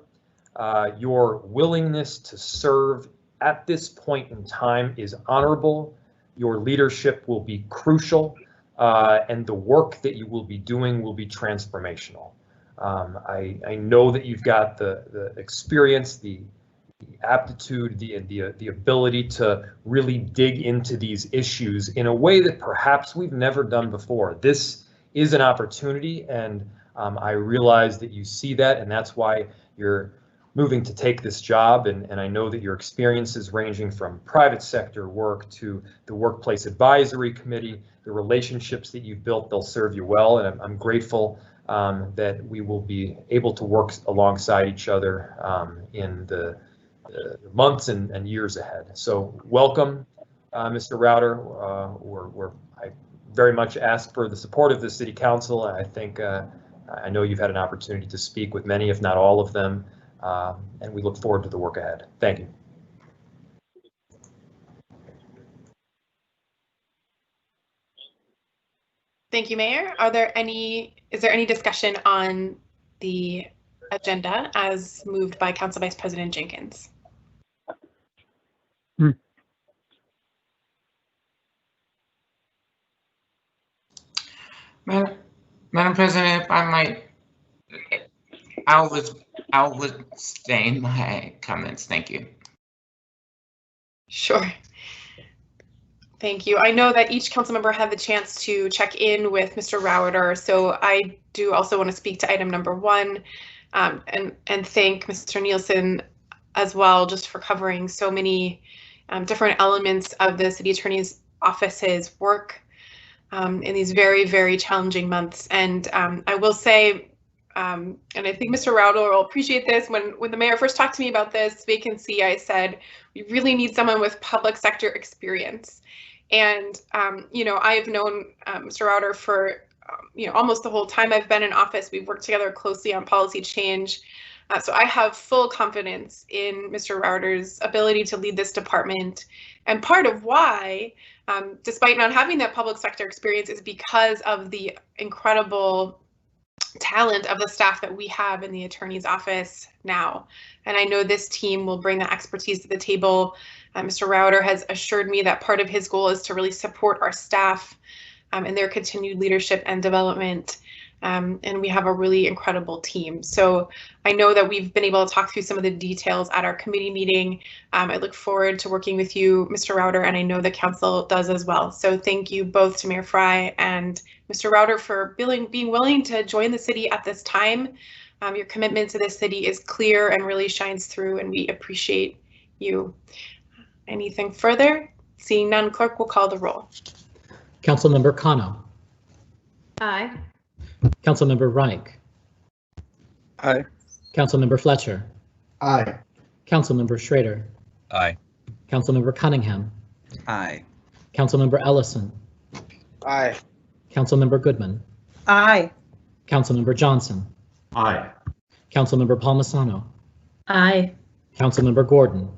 Your willingness to serve at this point in time is honorable. Your leadership will be crucial, and the work that you will be doing will be transformational. I know that you've got the experience, the aptitude, the ability to really dig into these issues in a way that perhaps we've never done before. This is an opportunity, and I realize that you see that, and that's why you're moving to take this job. And I know that your experiences ranging from private sector work to the Workplace Advisory Committee, the relationships that you've built, they'll serve you well. And I'm grateful that we will be able to work alongside each other in the months and years ahead. So welcome, Mr. Rauter. I very much ask for the support of the City Council. I think I know you've had an opportunity to speak with many, if not all of them, and we look forward to the work ahead. Thank you. Thank you, Mayor. Is there any discussion on the agenda as moved by Council Vice President Jenkins? Madam President, if I might, I'll withstand my comments. Thank you. Sure. Thank you. I know that each council member had the chance to check in with Mr. Rauter, so I do also want to speak to item number 1 and thank Mr. Nielsen as well, just for covering so many different elements of the City Attorney's Office's work in these very, very challenging months. And I will say, and I think Mr. Rauter will appreciate this, when the mayor first talked to me about this vacancy, I said, we really need someone with public sector experience. And, you know, I've known Mr. Rauter for, you know, almost the whole time I've been in office. We've worked together closely on policy change. So I have full confidence in Mr. Rauter's ability to lead this department. And part of why, despite not having that public sector experience, is because of the incredible talent of the staff that we have in the attorney's office now. And I know this team will bring that expertise to the table. Mr. Rauter has assured me that part of his goal is to really support our staff in their continued leadership and development. And we have a really incredible team. So I know that we've been able to talk through some of the details at our committee meeting. I look forward to working with you, Mr. Rauter, and I know the council does as well. So thank you both to Mayor Fry and Mr. Rauter for being willing to join the city at this time. Your commitment to this city is clear and really shines through, and we appreciate you. Anything further? Seeing none, clerk will call the roll. Councilmember Kano. Aye. Councilmember Reich. Aye. Councilmember Fletcher. Aye. Councilmember Schrader. Aye. Councilmember Cunningham. Aye. Councilmember Ellison. Aye. Councilmember Goodman. Aye. Councilmember Johnson. Aye. Councilmember Palmisano. Aye. Councilmember Gordon.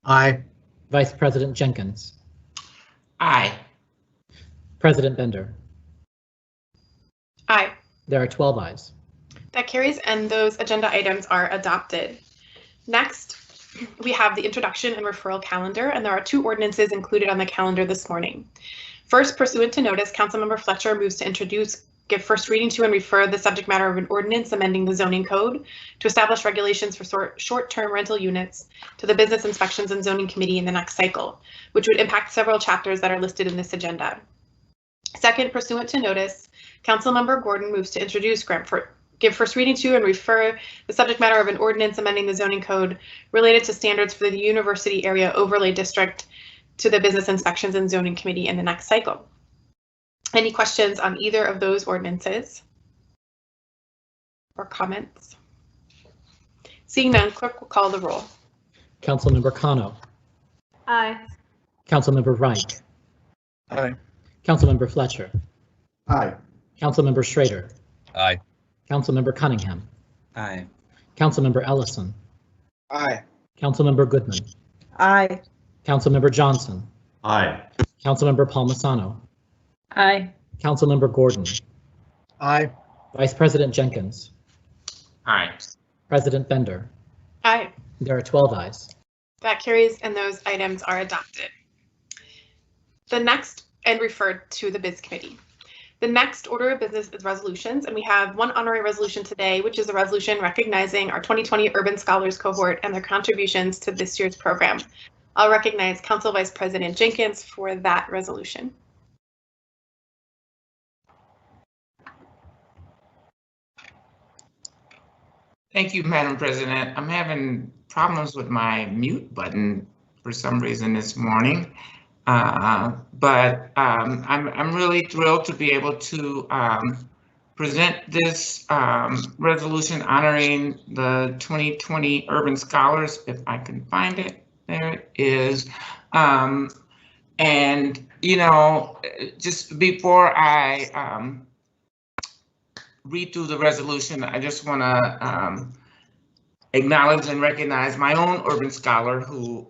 Aye. Vice President Jenkins. Aye. President Bender. Aye. There are 12 ayes. That carries, and those agenda items are adopted. Next, we have the introduction and referral calendar, and there are 2 ordinances included on the calendar this morning. First, pursuant to notice, Councilmember Fletcher moves to introduce, give first reading to, and refer the subject matter of an ordinance amending the zoning code to establish regulations for short-term rental units to the Business Inspections and Zoning Committee in the next cycle, which would impact several chapters that are listed in this agenda. Second, pursuant to notice, Councilmember Gordon moves to introduce grant give first reading to and refer the subject matter of an ordinance amending the zoning code related to standards for the University Area Overlay District to the Business Inspections and Zoning Committee in the next cycle. Any questions on either of those ordinances or comments? Seeing none, clerk will call the roll. Councilmember Kano. Aye. Councilmember Wright. Aye. Councilmember Fletcher. Aye. Councilmember Schrader. Aye. Councilmember Cunningham. Aye. Councilmember Ellison. Aye. Councilmember Goodman. Aye. Councilmember Johnson. Aye. Councilmember Palmisano. Aye. Councilmember Gordon. Aye. Vice President Jenkins. Aye. President Bender. Aye. There are 12 ayes. That carries and those items are adopted. The next and referred to the Biz Committee. The next order of business is resolutions, and we have one honorary resolution today, which is a resolution recognizing our 2020 Urban Scholars cohort and their contributions to this year's program. I'll recognize Council Vice President Jenkins for that resolution. Thank you, Madam President. I'm having problems with my mute button for some reason this morning. But I'm really thrilled to be able to present this resolution honoring the 2020 Urban Scholars, if I can find it. There it is. And, you know, just before I read through the resolution, I just want to acknowledge and recognize my own urban scholar who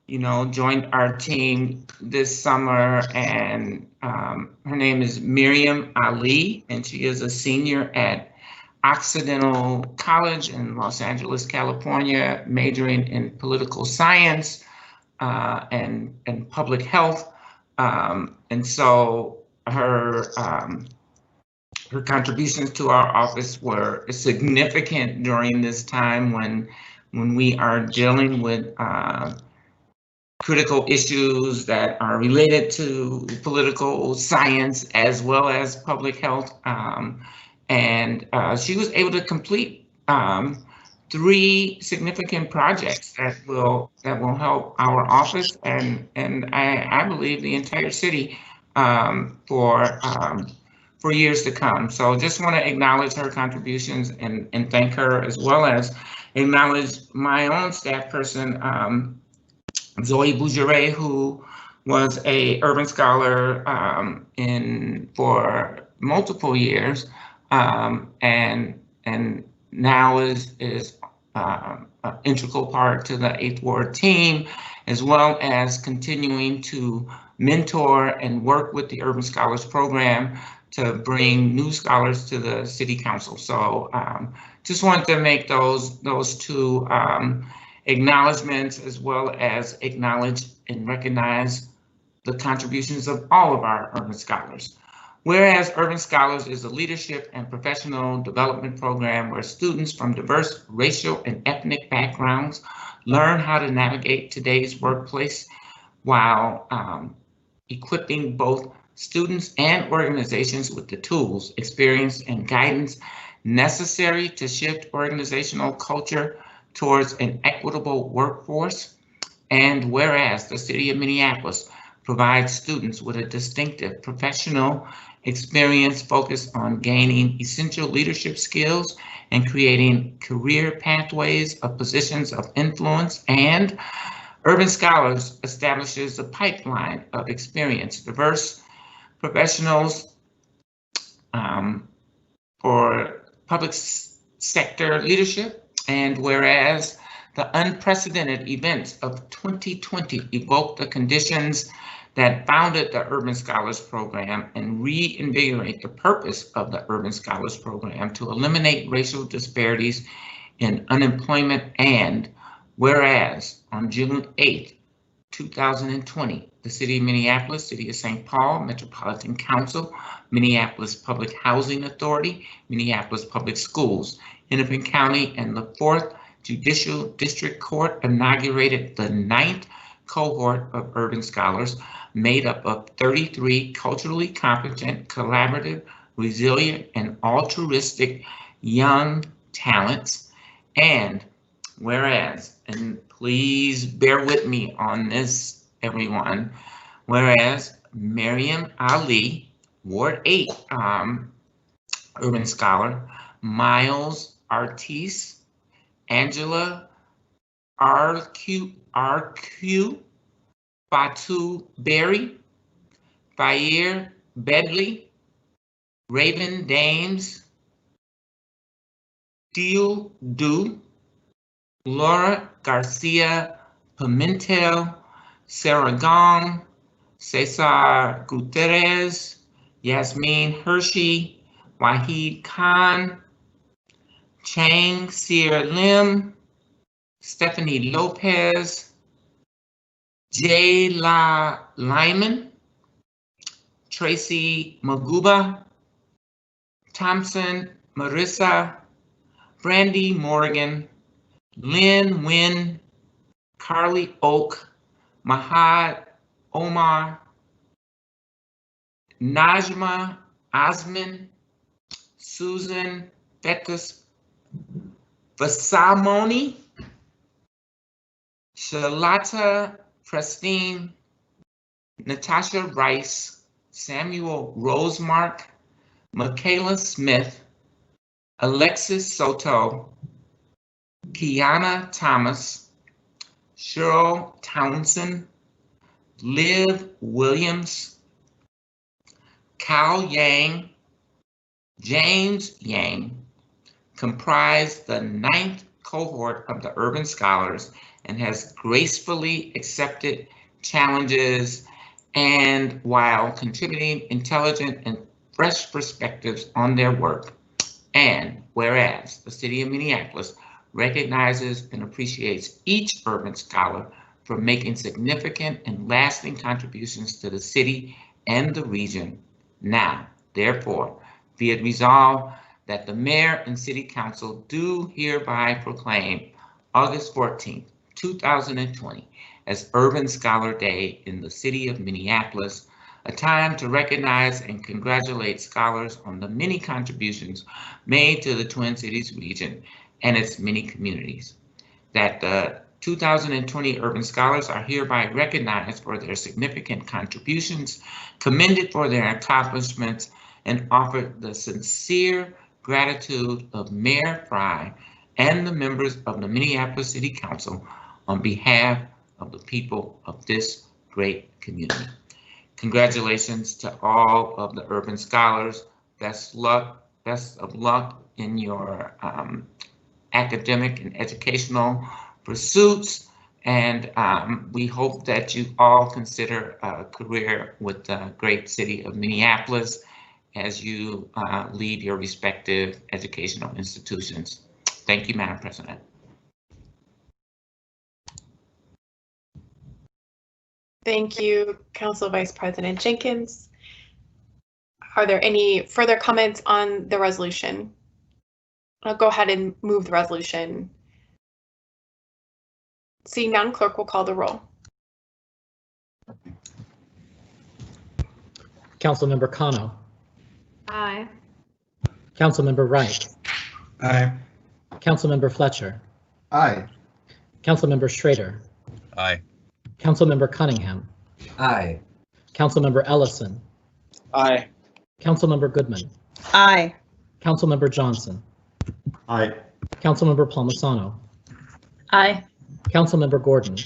you know, joined our team this summer, and her name is Miriam Ali, and she is a senior at Occidental College in Los Angeles, California, majoring in political science and public health. And so her contributions to our office were significant during this time when we are dealing with critical issues that are related to political science as well as public health. And she was able to complete 3 significant projects that will help our office and I believe the entire city for years to come. So just want to acknowledge her contributions and thank her, as well as acknowledge my own staff person, Zoe Bougeret, who was a urban scholar for multiple years, and now is an integral part to the 8th Ward team, as well as continuing to mentor and work with the Urban Scholars Program to bring new scholars to the City Council. So just wanted to make those 2 acknowledgements, as well as acknowledge and recognize the contributions of all of our urban scholars. Whereas Urban Scholars is a leadership and professional development program where students from diverse racial and ethnic backgrounds learn how to navigate today's workplace while equipping both students and organizations with the tools, experience, and guidance necessary to shift organizational culture towards an equitable workforce. And whereas the City of Minneapolis provides students with a distinctive professional experience focused on gaining essential leadership skills and creating career pathways of positions of influence, and Urban Scholars establishes a pipeline of experienced, diverse professionals for public sector leadership. And whereas the unprecedented events of 2020 evoked the conditions that founded the Urban Scholars Program and reinvigorate the purpose of the Urban Scholars Program to eliminate racial disparities in unemployment. And whereas on June 8th, 2020, the City of Minneapolis, City of St. Paul, Metropolitan Council, Minneapolis Public Housing Authority, Minneapolis Public Schools, Hennepin County, and the 4th Judicial District Court inaugurated the 9th cohort of Urban Scholars, made up of 33 culturally competent, collaborative, resilient, and altruistic young talents. And whereas, and please bear with me on this, everyone, whereas Miriam Ali, Ward 8 Urban Scholar, Miles Artis, Angela RQ, Batu Berry, Fair Bedley, Raven Dames, Deal Du, Laura Garcia Pimentel, Sarah Gong, Cesar Gutierrez, Yasmin Hershey, Wahid Khan, Chang Seer Lim, Stephanie Lopez, Jayla Lyman, Tracy Maguba, Thompson Marissa, Brandy Morgan, Lynn Wynn, Carly Oak, Mahad Omar, Najma Osman, Susan Beckus Vasamoni, Shalata Prestine, Natasha Rice, Samuel Rosemark, Michaela Smith, Alexis Soto, Kiana Thomas, Cheryl Townsend, Liv Williams, Cal Yang, James Yang, comprise the 9th cohort of the Urban Scholars and has gracefully accepted challenges and while contributing intelligent and fresh perspectives on their work. And whereas the City of Minneapolis recognizes and appreciates each Urban Scholar for making significant and lasting contributions to the city and the region. Now, therefore, be it resolved that the Mayor and City Council do hereby proclaim August 14th, 2020 as Urban Scholar Day in the City of Minneapolis, a time to recognize and congratulate scholars on the many contributions made to the Twin Cities region and its many communities. That the 2020 Urban Scholars are hereby recognized for their significant contributions, commended for their accomplishments, and offered the sincere gratitude of Mayor Fry and the members of the Minneapolis City Council on behalf of the people of this great community. Congratulations to all of the Urban Scholars. Best of luck in your academic and educational pursuits. And we hope that you all consider a career with the great city of Minneapolis as you leave your respective educational institutions. Thank you, Madam President. Thank you, Council Vice President Jenkins. Are there any further comments on the resolution? I'll go ahead and move the resolution. Seeing none, clerk will call the roll. Councilmember Cano. Aye. Councilmember Wright. Aye. Councilmember Fletcher. Aye. Councilmember Schrader. Aye. Councilmember Cunningham. Aye. Councilmember Ellison. Aye. Councilmember Goodman. Aye. Councilmember Johnson. Aye. Councilmember Palmisano. Aye. Councilmember Gordon.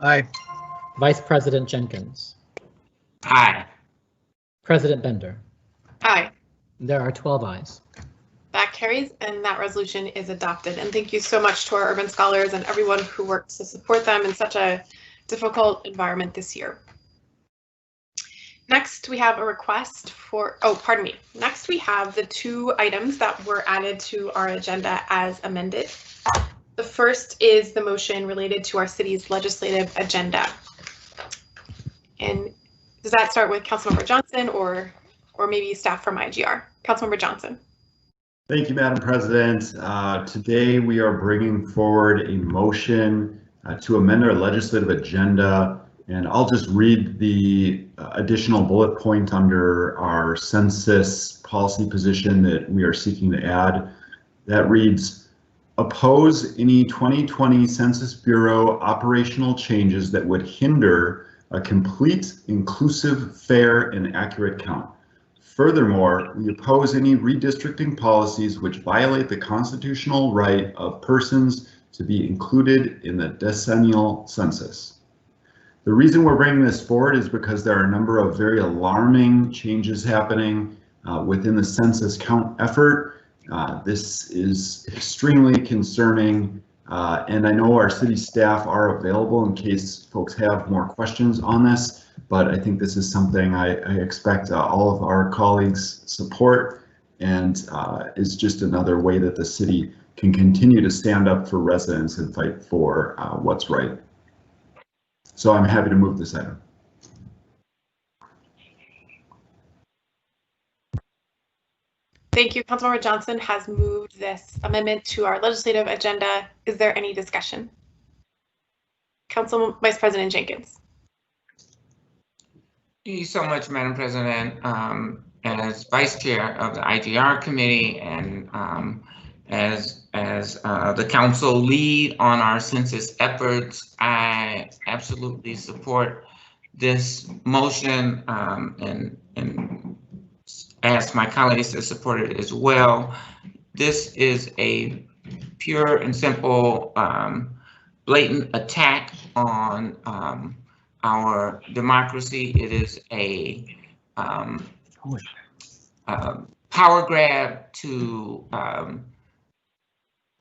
Aye. Vice President Jenkins. Aye. President Bender. Aye. There are 12 ayes. That carries and that resolution is adopted. And thank you so much to our Urban Scholars and everyone who works to support them in such a difficult environment this year. Next, we have a request for, Next, we have the 2 items that were added to our agenda as amended. The first is the motion related to our city's legislative agenda. And does that start with Councilmember Johnson or maybe staff from IGR? Councilmember Johnson. Thank you, Madam President. Today we are bringing forward a motion to amend our legislative agenda And I'll just read the additional bullet point under our census policy position that we are seeking to add. That reads, oppose any 2020 Census Bureau operational changes that would hinder a complete, inclusive, fair, and accurate count. Furthermore, we oppose any redistricting policies which violate the constitutional right of persons to be included in the decennial census. The reason we're bringing this forward is because there are a number of very alarming changes happening within the census count effort. This is extremely concerning, and I know our city staff are available in case folks have more questions on this, but I think this is something I expect all of our colleagues support, and is just another way that the city can continue to stand up for residents and fight for what's right. So I'm happy to move this item. Thank you. Councilmember Johnson has moved this amendment to our legislative agenda. Is there any discussion? Council Vice President Jenkins. Thank you so much, Madam President. As Vice Chair of the IGR Committee and as the council lead on our census efforts, I absolutely support this motion and ask my colleagues to support it as well. This is a pure and simple blatant attack on our democracy. It is a power grab to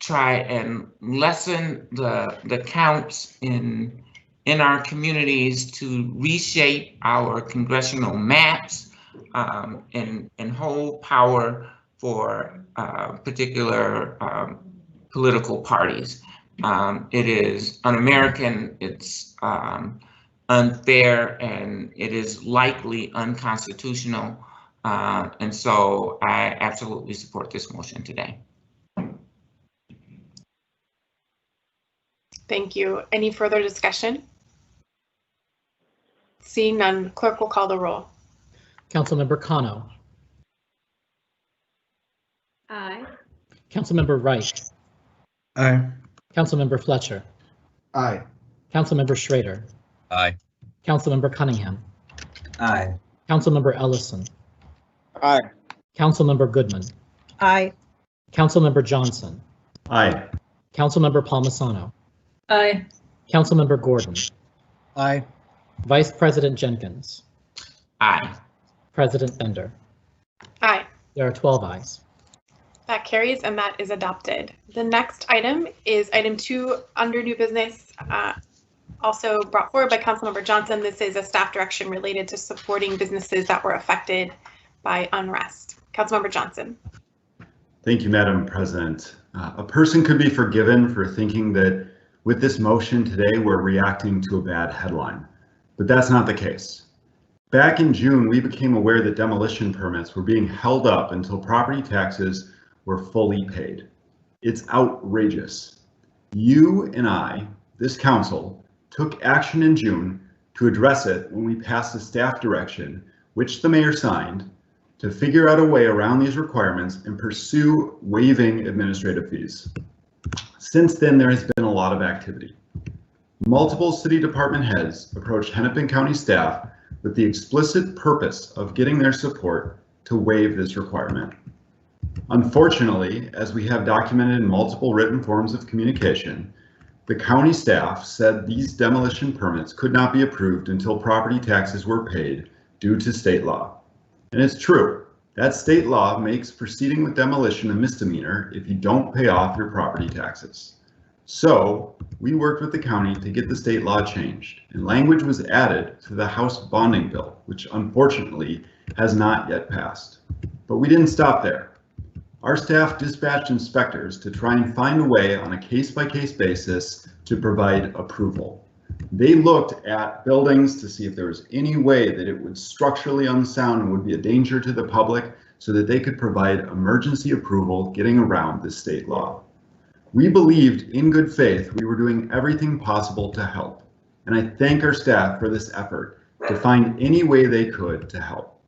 try and lessen the counts in our communities, to reshape our congressional maps and hold power for particular political parties. It is un-American, it's unfair, and it is likely unconstitutional. And so I absolutely support this motion today. Thank you. Any further discussion? Seeing none, clerk will call the roll. Councilmember Cano. Aye. Councilmember Wright. Aye. Councilmember Fletcher. Aye. Councilmember Schrader. Aye. Councilmember Cunningham. Aye. Councilmember Ellison. Aye. Councilmember Goodman. Aye. Councilmember Johnson. Aye. Councilmember Palmisano. Aye. Councilmember Gordon. Aye. Vice President Jenkins. Aye. President Bender. Aye. There are 12 ayes. That carries and that is adopted. The next item is item 2 under new business, also brought forward by Councilmember Johnson. This is a staff direction related to supporting businesses that were affected by unrest. Councilmember Johnson. Thank you, Madam President. A person could be forgiven for thinking that with this motion today, we're reacting to a bad headline, but that's not the case. Back in June, we became aware that demolition permits were being held up until property taxes were fully paid. It's outrageous. You and I, this council, took action in June to address it when we passed a staff direction, which the mayor signed, to figure out a way around these requirements and pursue waiving administrative fees. Since then, there has been a lot of activity. Multiple city department heads approached Hennepin County staff with the explicit purpose of getting their support to waive this requirement. Unfortunately, as we have documented in multiple written forms of communication, the county staff said these demolition permits could not be approved until property taxes were paid due to state law. And it's true, that state law makes proceeding with demolition a misdemeanor if you don't pay off your property taxes. So we worked with the county to get the state law changed, and language was added to the House bonding bill, which unfortunately has not yet passed. But we didn't stop there. Our staff dispatched inspectors to try and find a way on a case-by-case basis to provide approval. They looked at buildings to see if there was any way that it would structurally unsound and would be a danger to the public so that they could provide emergency approval getting around this state law. We believed in good faith we were doing everything possible to help. and I thank our staff for this effort to find any way they could to help.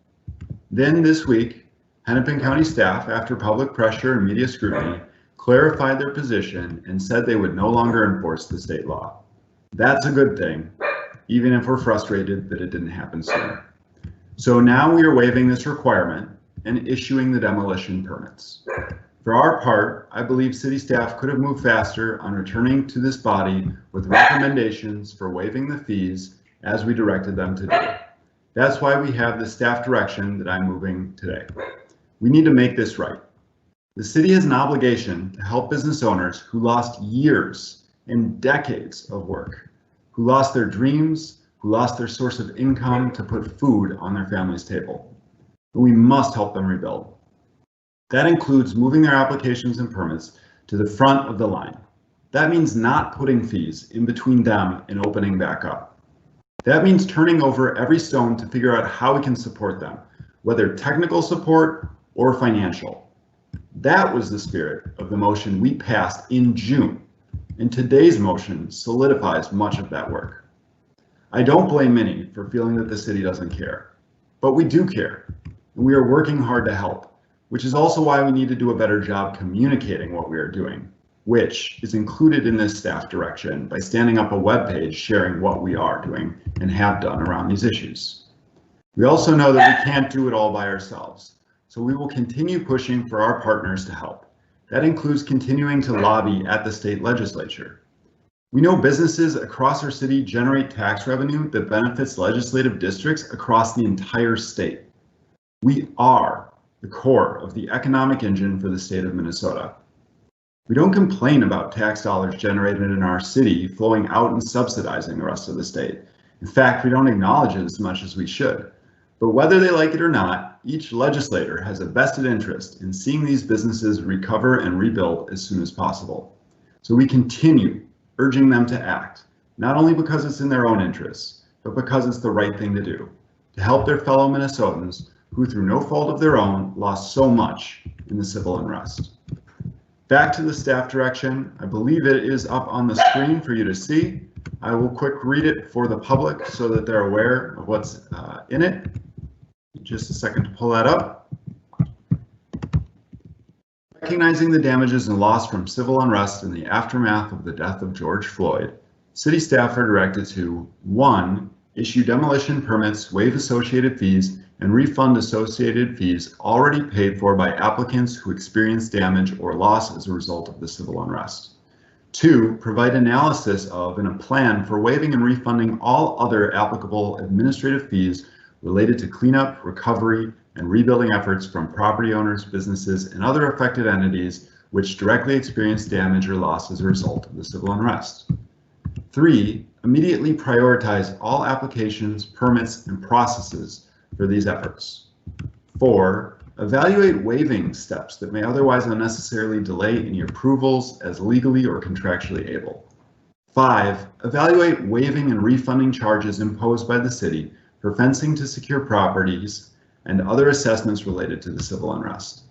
Then this week, Hennepin County staff, after public pressure and media scrutiny, clarified their position and said they would no longer enforce the state law. That's a good thing, even if we're frustrated that it didn't happen sooner. So now we are waiving this requirement and issuing the demolition permits. For our part, I believe city staff could have moved faster on returning to this body with recommendations for waiving the fees as we directed them to do. That's why we have the staff direction that I'm moving today. We need to make this right. The city has an obligation to help business owners who lost years and decades of work, who lost their dreams, who lost their source of income to put food on their family's table. And we must help them rebuild. That includes moving their applications and permits to the front of the line. That means not putting fees in between them and opening back up. That means turning over every stone to figure out how we can support them, whether technical support or financial. That was the spirit of the motion we passed in June, and today's motion solidifies much of that work. I don't blame many for feeling that the city doesn't care, but we do care, and we are working hard to help, which is also why we need to do a better job communicating what we are doing, which is included in this staff direction by standing up a webpage sharing what we are doing and have done around these issues. We also know that we can't do it all by ourselves, so we will continue pushing for our partners to help. That includes continuing to lobby at the state legislature. We know businesses across our city generate tax revenue that benefits legislative districts across the entire state. We are the core of the economic engine for the state of Minnesota. We don't complain about tax dollars generated in our city flowing out and subsidizing the rest of the state. In fact, we don't acknowledge it as much as we should. But whether they like it or not, each legislator has a vested interest in seeing these businesses recover and rebuild as soon as possible. So we continue urging them to act, not only because it's in their own interests, but because it's the right thing to do, to help their fellow Minnesotans who, through no fault of their own, lost so much in the civil unrest. Back to the staff direction. I believe it is up on the screen for you to see. I will quick read it for the public so that they're aware of what's in it. Just a second to pull that up. Recognizing the damages and loss from civil unrest in the aftermath of the death of George Floyd, city staff are directed to 1. Issue demolition permits, waive associated fees, and refund associated fees already paid for by applicants who experienced damage or loss as a result of the civil unrest. 2. Provide analysis of and a plan for waiving and refunding all other applicable administrative fees related to cleanup, recovery, and rebuilding efforts from property owners, businesses, and other affected entities which directly experienced damage or loss as a result of the civil unrest. 3. Immediately prioritize all applications, permits, and processes for these efforts. 4. Evaluate waiving steps that may otherwise unnecessarily delay any approvals as legally or contractually able. 5. Evaluate waiving and refunding charges imposed by the city for fencing to secure properties and other assessments related to the civil unrest.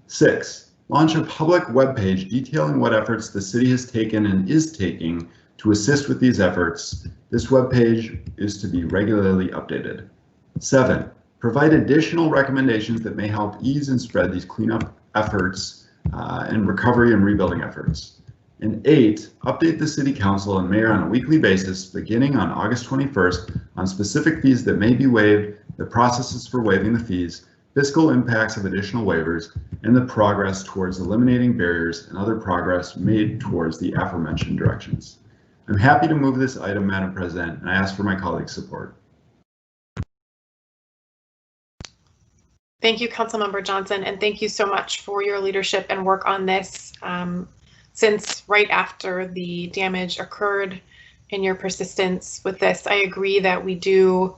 6. Launch a public webpage detailing what efforts the city has taken and is taking to assist with these efforts. This webpage is to be regularly updated. 7. Provide additional recommendations that may help ease and spread these cleanup efforts and recovery and rebuilding efforts. And 8, update the city council and mayor on a weekly basis beginning on August 21st on specific fees that may be waived, the processes for waiving the fees, fiscal impacts of additional waivers, and the progress towards eliminating barriers and other progress made towards the aforementioned directions. I'm happy to move this item, Madam President, and I ask for my colleagues' support. Thank you, Councilmember Johnson, and thank you so much for your leadership and work on this since right after the damage occurred and your persistence with this. I agree that we do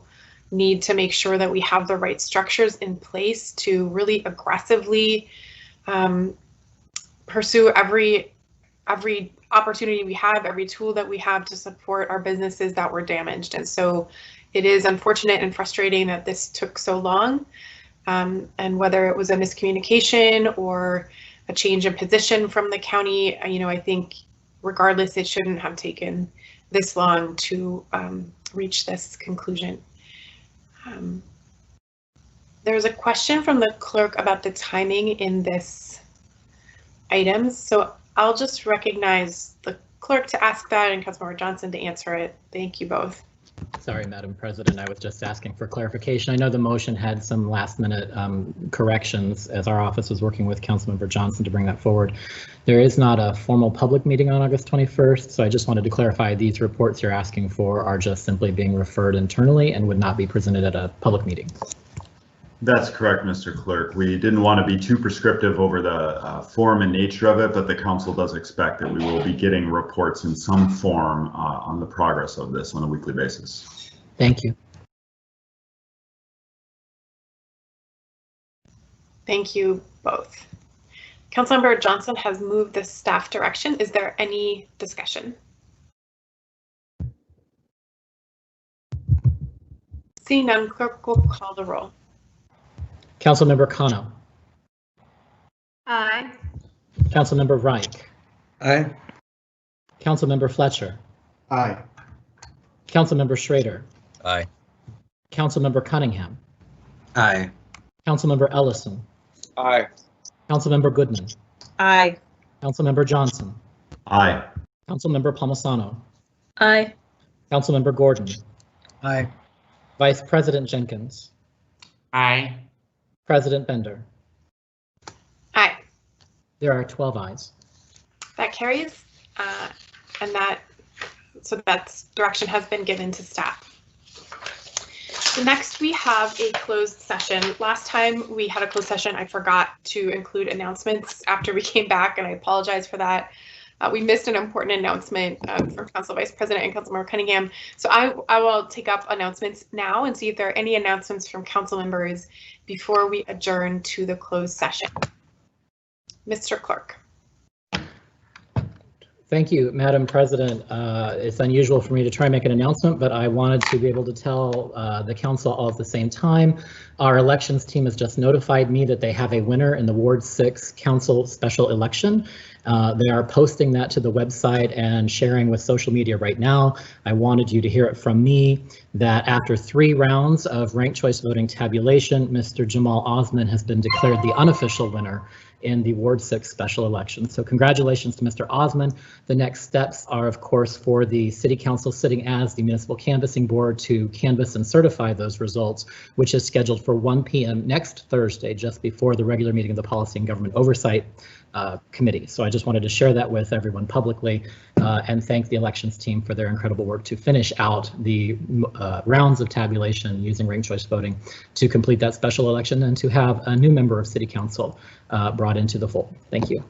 need to make sure that we have the right structures in place to really aggressively pursue every opportunity we have, every tool that we have to support our businesses that were damaged. And so it is unfortunate and frustrating that this took so long. And whether it was a miscommunication or a change in position from the county, I think regardless, it shouldn't have taken this long to reach this conclusion. There's a question from the clerk about the timing in this item, so I'll just recognize the clerk to ask that and Councilmember Johnson to answer it. Thank you both. Sorry, Madam President, I was just asking for clarification. I know the motion had some last minute corrections as our office was working with Councilmember Johnson to bring that forward. There is not a formal public meeting on August 21st, so I just wanted to clarify these reports you're asking for are just simply being referred internally and would not be presented at a public meeting. That's correct, Mr. Clerk. We didn't want to be too prescriptive over the form and nature of it, but the council does expect that we will be getting reports in some form on the progress of this on a weekly basis. Thank you. Thank you both. Councilmember Johnson has moved the staff direction. Is there any discussion? Seeing none, clerk will call the roll. Councilmember Kano. Aye. Councilmember Reich. Aye. Councilmember Fletcher. Aye. Councilmember Schrader. Aye. Councilmember Cunningham. Aye. Councilmember Ellison. Aye. Councilmember Goodman. Aye. Councilmember Johnson. Aye. Councilmember Palmisano. Aye. Councilmember Gordon. Aye. Vice President Jenkins. Aye. President Bender. Aye. There are 12 ayes. That carries, and that direction has been given to staff. Next, we have a closed session. Last time we had a closed session, I forgot to include announcements after we came back, and I apologize for that. We missed an important announcement from Council Vice President and Councilmember Cunningham. So I will take up announcements now and see if there are any announcements from council members before we adjourn to the closed session. Mr. Clerk. Thank you, Madam President. It's unusual for me to try and make an announcement, but I wanted to be able to tell the council all at the same time. Our elections team has just notified me that they have a winner in the Ward 6 Council special election. They are posting that to the website and sharing with social media right now. I wanted you to hear it from me that after 3 rounds of ranked choice voting tabulation, Mr. Jamal Osman has been declared the unofficial winner in the Ward 6 special election. So congratulations to Mr. Osman. The next steps are, of course, for the City Council sitting as the Municipal Canvassing Board to canvass and certify those results, which is scheduled for 1 p.m. next Thursday, just before the regular meeting of the Policy and Government Oversight Committee. So I just wanted to share that with everyone publicly and thank the elections team for their incredible work to finish out the rounds of tabulation using ranked choice voting to complete that special election and to have a new member of City Council brought into the fold. Thank you.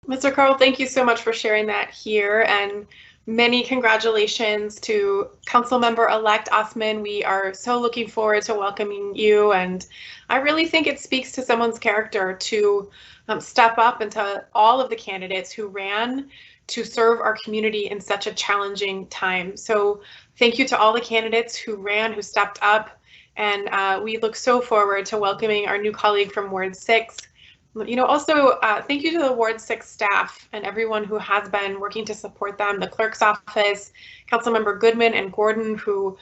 Mr. Carl, thank you so much for sharing that here, and many congratulations to Councilmember-elect Osman. We are so looking forward to welcoming you, and I really think it speaks to someone's character to step up and to all of the candidates who ran to serve our community in such a challenging time. So thank you to all the candidates who ran, who stepped up, and we look so forward to welcoming our new colleague from Ward 6. You know, also thank you to the Ward 6 staff and everyone who has been working to support them, the clerk's office, Councilmember Goodman and Gordon, who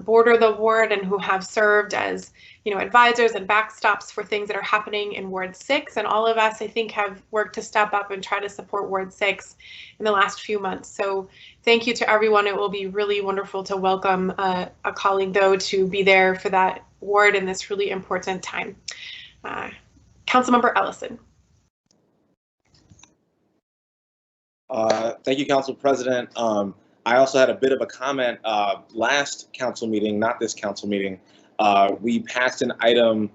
border the ward and who have served as, you know, advisors and backstops for things that are happening in Ward 6. And all of us, I think, have worked to step up and try to support Ward 6 in the last few months. So thank you to everyone. It will be really wonderful to welcome a colleague, though, to be there for that ward in this really important time. Councilmember Ellison. Thank you, Council President. I also had a bit of a comment last council meeting, not this council meeting. We passed an item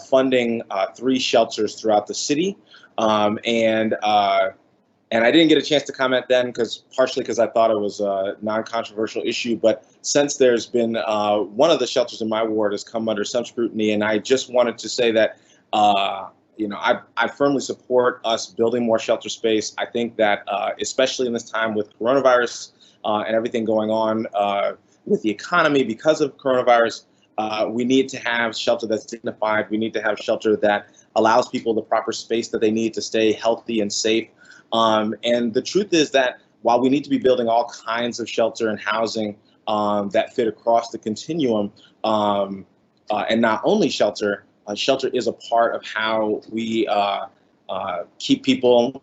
funding 3 shelters throughout the city. And I didn't get a chance to comment then partially because I thought it was a non-controversial issue. But since there's been one of the shelters in my ward has come under some scrutiny, and I just wanted to say that you know, I firmly support us building more shelter space. I think that especially in this time with coronavirus and everything going on with the economy because of coronavirus, we need to have shelter that's dignified. We need to have shelter that allows people the proper space that they need to stay healthy and safe. And the truth is that while we need to be building all kinds of shelter and housing that fit across the continuum, and not only shelter, shelter is a part of how we keep people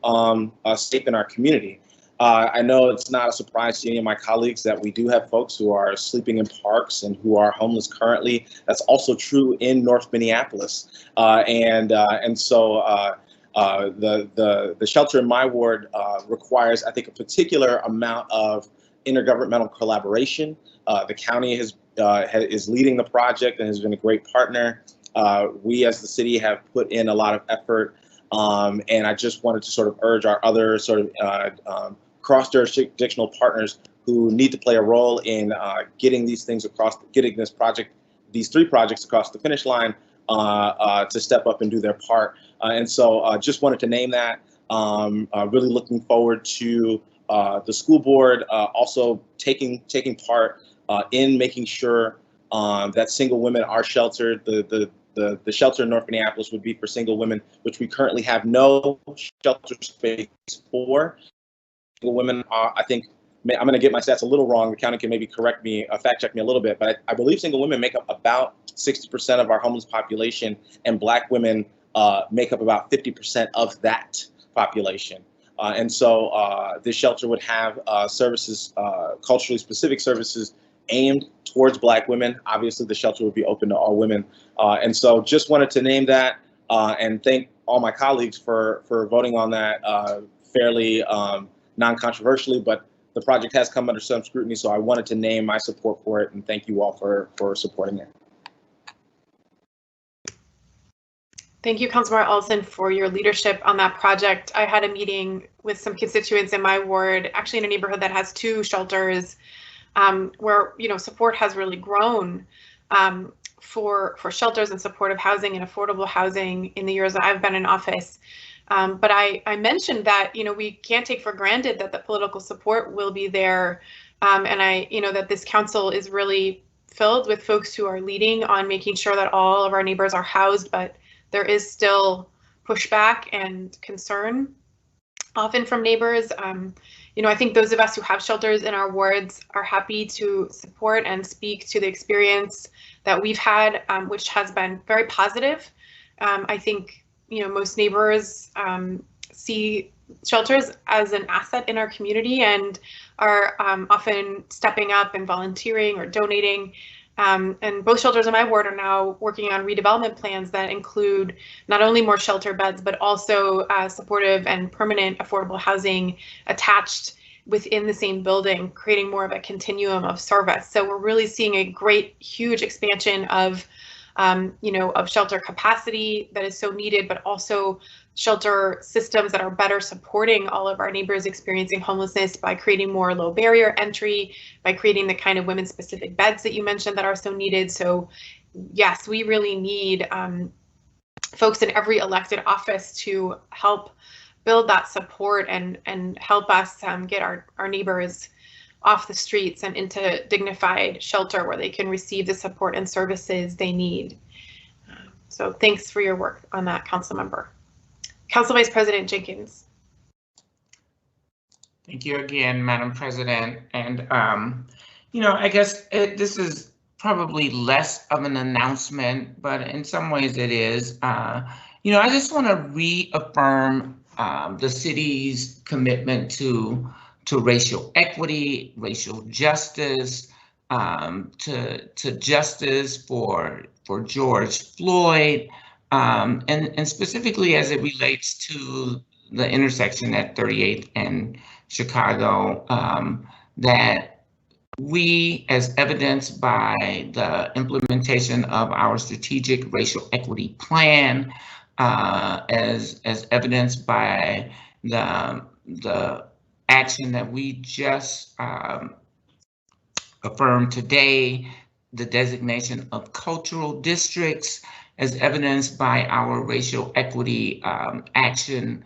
safe in our community. I know it's not a surprise to any of my colleagues that we do have folks who are sleeping in parks and who are homeless currently. That's also true in North Minneapolis. And so the shelter in my ward requires, I think, a particular amount of intergovernmental collaboration. The county is leading the project and has been a great partner. We as the city have put in a lot of effort, and I just wanted to sort of urge our other sort of cross-jurisdictional partners who need to play a role in getting these things across, getting these 3 projects across the finish line, to step up and do their part. And so just wanted to name that. Really looking forward to the school board also taking part in making sure that single women are sheltered. The shelter in North Minneapolis would be for single women, which we currently have no shelter space for. Single women are, I think, I'm going to get my stats a little wrong. The county can maybe correct me, fact check me a little bit, but I believe single women make up about 60% of our homeless population, and Black women make up about 50% of that population. And so this shelter would have services, culturally specific services aimed towards Black women. Obviously, the shelter would be open to all women. And so just wanted to name that and thank all my colleagues for voting on that fairly non-controversially, but the project has come under some scrutiny, so I wanted to name my support for it, and thank you all for supporting it. Thank you, Councilmember Ellison, for your leadership on that project. I had a meeting with some constituents in my ward, actually in a neighborhood that has 2 shelters, where support has really grown for shelters and supportive housing and affordable housing in the years that I've been in office. But I mentioned that we can't take for granted that the political support will be there, and that this council is really filled with folks who are leading on making sure that all of our neighbors are housed, but there is still pushback and concern often from neighbors. I think those of us who have shelters in our wards are happy to support and speak to the experience that we've had, which has been very positive. I think most neighbors see shelters as an asset in our community and are often stepping up and volunteering or donating. And both shelters in my ward are now working on redevelopment plans that include not only more shelter beds, but also supportive and permanent affordable housing attached within the same building, creating more of a continuum of service. So we're really seeing a great, huge expansion of shelter capacity that is so needed, but also shelter systems that are better supporting all of our neighbors experiencing homelessness by creating more low barrier entry, by creating the kind of women specific beds that you mentioned that are so needed. So yes, we really need folks in every elected office to help build that support and help us get our neighbors off the streets and into dignified shelter where they can receive the support and services they need. So thanks for your work on that, Council Member. Council Vice President Jenkins. Thank you again, Madam President. And, I guess this is probably less of an announcement, but in some ways it is. I just want to reaffirm the city's commitment to racial equity, racial justice, to justice for George Floyd, and specifically as it relates to the intersection at 38th and Chicago, that we, as evidenced by the implementation of our strategic racial equity plan, as evidenced by the action that we just affirmed today, the designation of cultural districts, as evidenced by our racial equity action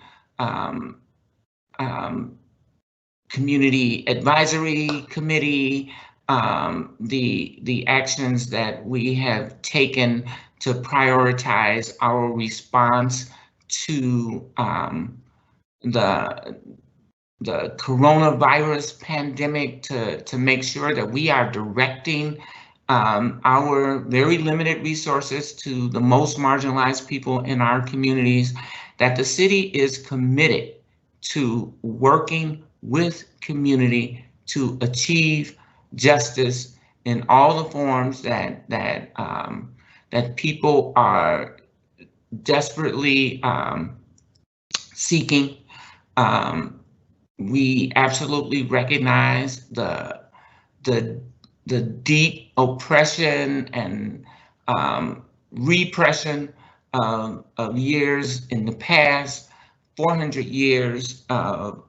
community advisory committee, the actions that we have taken to prioritize our response to the coronavirus pandemic to make sure that we are directing our very limited resources to the most marginalized people in our communities, that the city is committed to working with community to achieve justice in all the forms that people are desperately seeking. We absolutely recognize the deep oppression and repression of years in the past, 400 years of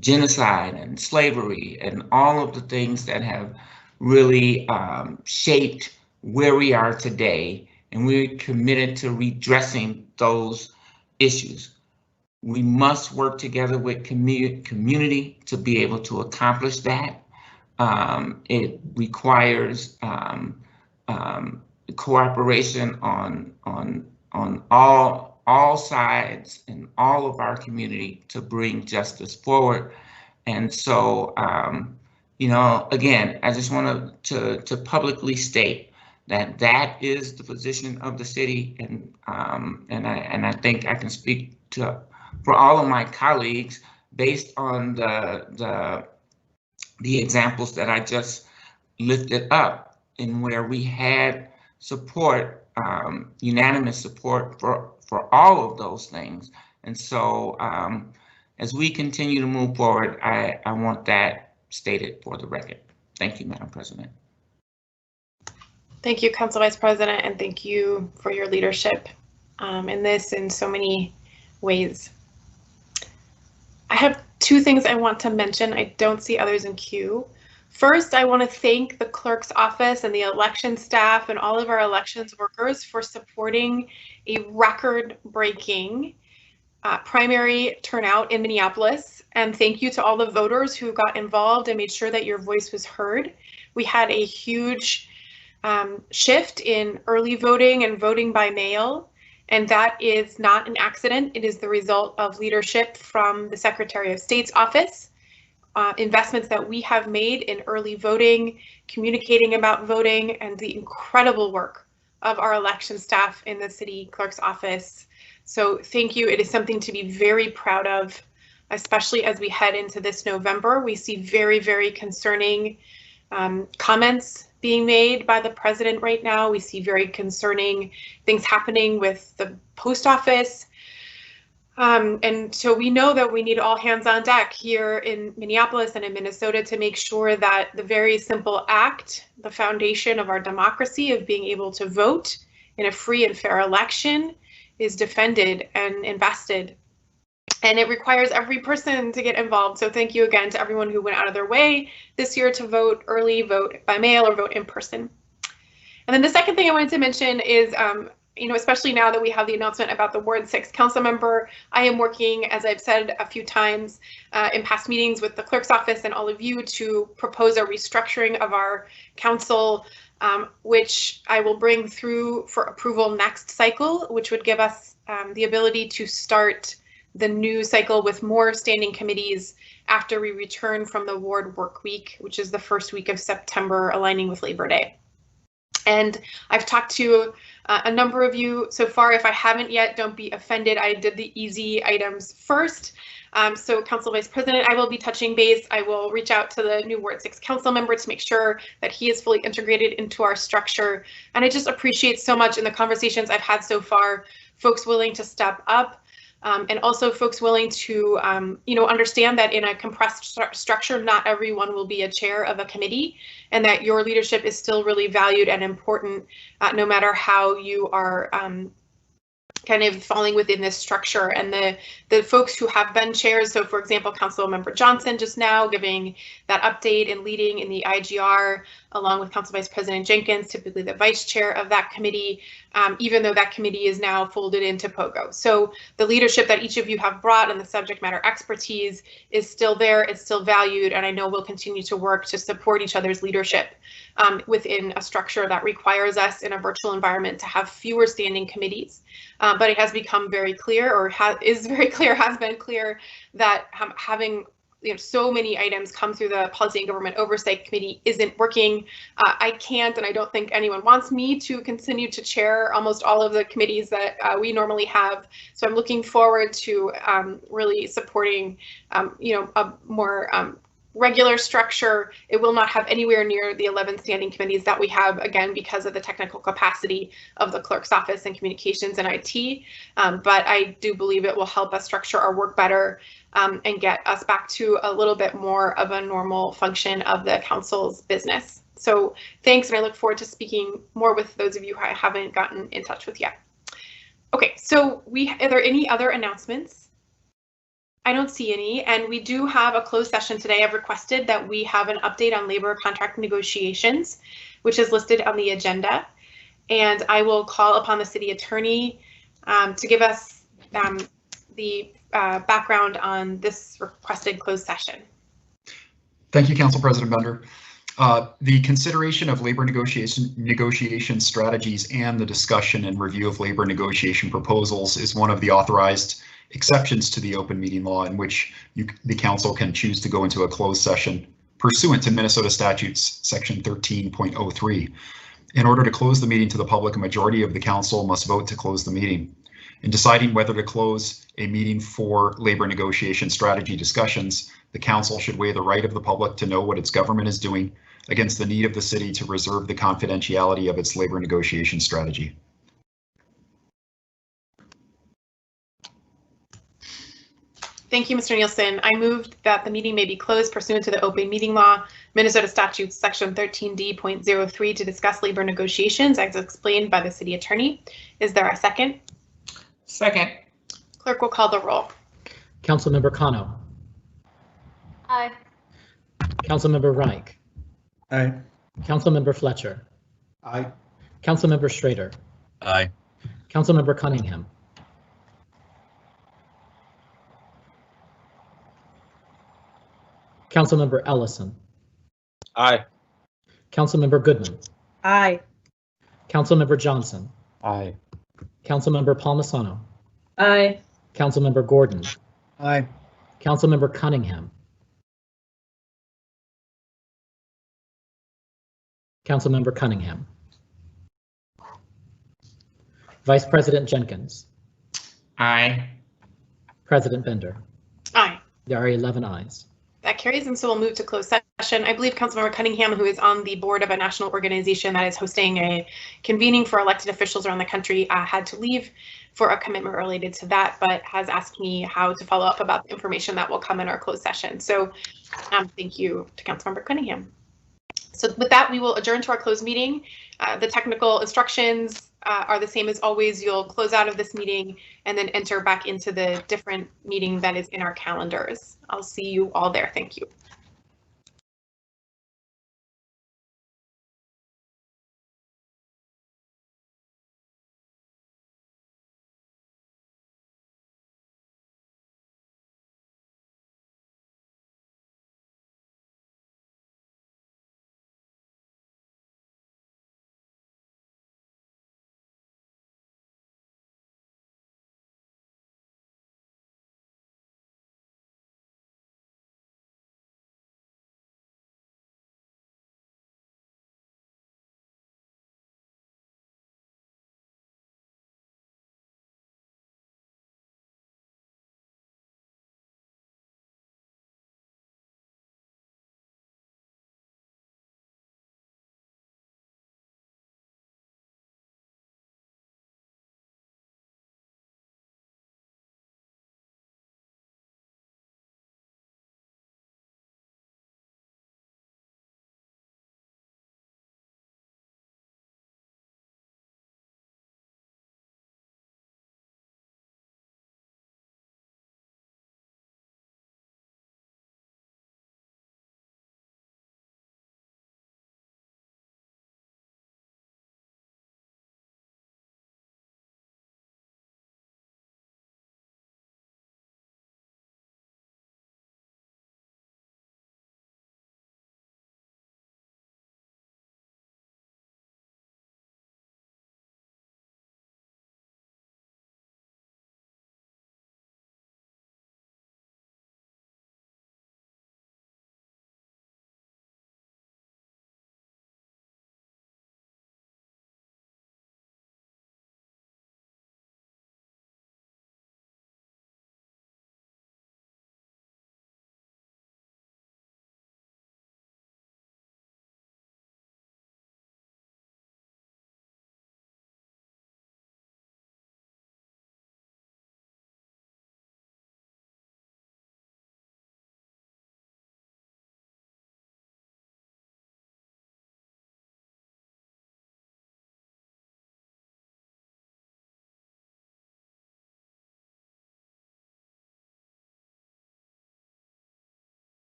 genocide and slavery and all of the things that have really shaped where we are today. And we're committed to redressing those issues. We must work together with community to be able to accomplish that. It requires cooperation on all sides and all of our community to bring justice forward. And so, you know, again, I just want to publicly state that is the position of the city, and I think I can speak for all of my colleagues based on the examples that I just lifted up, in where we had support, unanimous support for all of those things. And so as we continue to move forward, I want that stated for the record. Thank you, Madam President. Thank you, Council Vice President, and thank you for your leadership in this in so many ways. I have two things I want to mention. I don't see others in queue. First, I want to thank the clerk's office and the election staff and all of our elections workers for supporting a record-breaking primary turnout in Minneapolis. And thank you to all the voters who got involved and made sure that your voice was heard. We had a huge shift in early voting and voting by mail, and that is not an accident. It is the result of leadership from the Secretary of State's office, investments that we have made in early voting, communicating about voting, and the incredible work of our election staff in the city clerk's office. So thank you. It is something to be very proud of, especially as we head into this November. We see very, very concerning comments being made by the president right now. We see very concerning things happening with the post office. And so we know that we need all hands on deck here in Minneapolis and in Minnesota to make sure that the very simple act, the foundation of our democracy of being able to vote in a free and fair election, is defended and invested. And it requires every person to get involved. So thank you again to everyone who went out of their way this year to vote early, vote by mail, or vote in person. And then the second thing I wanted to mention is, you know, especially now that we have the announcement about the Ward 6 council member, I am working, as I've said a few times in past meetings, with the clerk's office and all of you to propose a restructuring of our council, which I will bring through for approval next cycle, which would give us the ability to start the new cycle with more standing committees after we return from the ward work week, which is the first week of September, aligning with Labor Day. And I've talked to a number of you so far. If I haven't yet, don't be offended. I did the easy items first. So Council Vice President, I will be touching base. I will reach out to the new Ward 6 council member to make sure that he is fully integrated into our structure. And I just appreciate so much in the conversations I've had so far, folks willing to step up. And also folks willing to, you know, understand that in a compressed structure, not everyone will be a chair of a committee, and that your leadership is still really valued and important, no matter how you are kind of falling within this structure. And the folks who have been chairs, so for example, Councilmember Johnson just now giving that update and leading in the IGR, along with Council Vice President Jenkins, typically the vice chair of that committee, even though that committee is now folded into POGO. So the leadership that each of you have brought and the subject matter expertise is still there, it's still valued, and I know we'll continue to work to support each other's leadership within a structure that requires us in a virtual environment to have fewer standing committees. But it has become very clear, or has been clear, that having so many items come through the Policy and Government Oversight Committee isn't working. I can't, and I don't think anyone wants me to continue to chair almost all of the committees that we normally have. So I'm looking forward to really supporting, a more regular structure. It will not have anywhere near the 11 standing committees that we have, again, because of the technical capacity of the clerk's office and communications and IT. But I do believe it will help us structure our work better and get us back to a little bit more of a normal function of the council's business. So thanks, and I look forward to speaking more with those of you who I haven't gotten in touch with yet. Okay, so are there any other announcements? I don't see any, and we do have a closed session today. I've requested that we have an update on labor contract negotiations, which is listed on the agenda, and I will call upon the city attorney to give us the background on this requested closed session. Thank you, Council President Bender. The consideration of labor negotiation strategies and the discussion and review of labor negotiation proposals is one of the authorized exceptions to the open meeting law in which the council can choose to go into a closed session pursuant to Minnesota statutes section 13.03. In order to close the meeting to the public, a majority of the council must vote to close the meeting. In deciding whether to close a meeting for labor negotiation strategy discussions, the council should weigh the right of the public to know what its government is doing against the need of the city to reserve the confidentiality of its labor negotiation strategy. Thank you, Mr. Nielsen. I moved that the meeting may be closed pursuant to the open meeting law, Minnesota statutes section 13D.03 to discuss labor negotiations as explained by the city attorney. Is there a second? Second. Clerk will call the roll. Councilmember Cano. Aye. Councilmember Reich. Aye. Councilmember Fletcher. Aye. Councilmember Schrader. Aye. Councilmember Cunningham. Councilmember Ellison. Aye. Councilmember Goodman. Aye. Councilmember Johnson. Aye. Councilmember Palmisano. Aye. Councilmember Gordon. Aye. Councilmember Cunningham. Councilmember Cunningham. Vice President Jenkins. Aye. President Bender. Aye. There are 11 ayes. That carries, and so we'll move to closed session. I believe Councilmember Cunningham, who is on the board of a national organization that is hosting a convening for elected officials around the country, had to leave for a commitment related to that, but has asked me how to follow up about the information that will come in our closed session. So thank you to Councilmember Cunningham. So with that, we will adjourn to our closed meeting. The technical instructions are the same as always. You'll close out of this meeting and then enter back into the different meeting that is in our calendars. I'll see you all there. Thank you.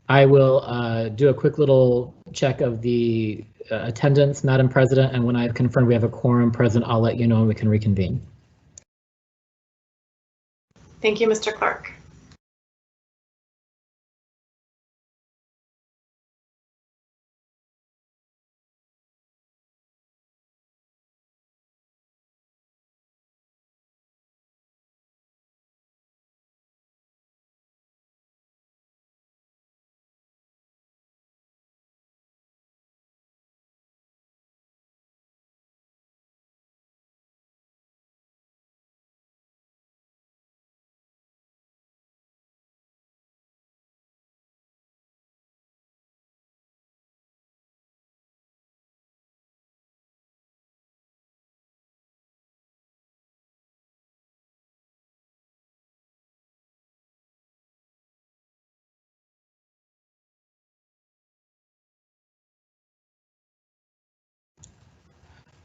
I will do a quick little check of the attendance, Madam President, and when I've confirmed we have a quorum present, I'll let you know and we can reconvene. Thank you, Mr. Clerk.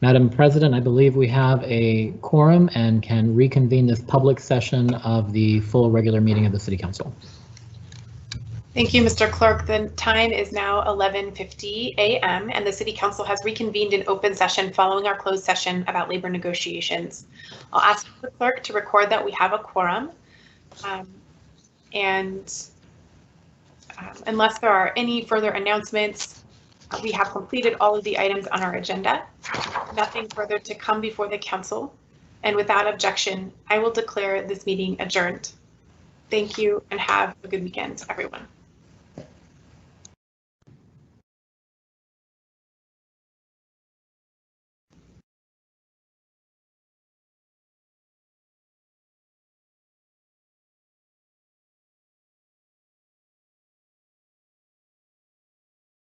Madam President, I believe we have a quorum and can reconvene this public session of the full regular meeting of the City Council. Thank you, Mr. Clerk. The time is now 11:50 a.m. and the City Council has reconvened in open session following our closed session about labor negotiations. I'll ask the clerk to record that we have a quorum. Unless there are any further announcements, we have completed all of the items on our agenda. Nothing further to come before the council. And without objection, I will declare this meeting adjourned. Thank you and have a good weekend, everyone.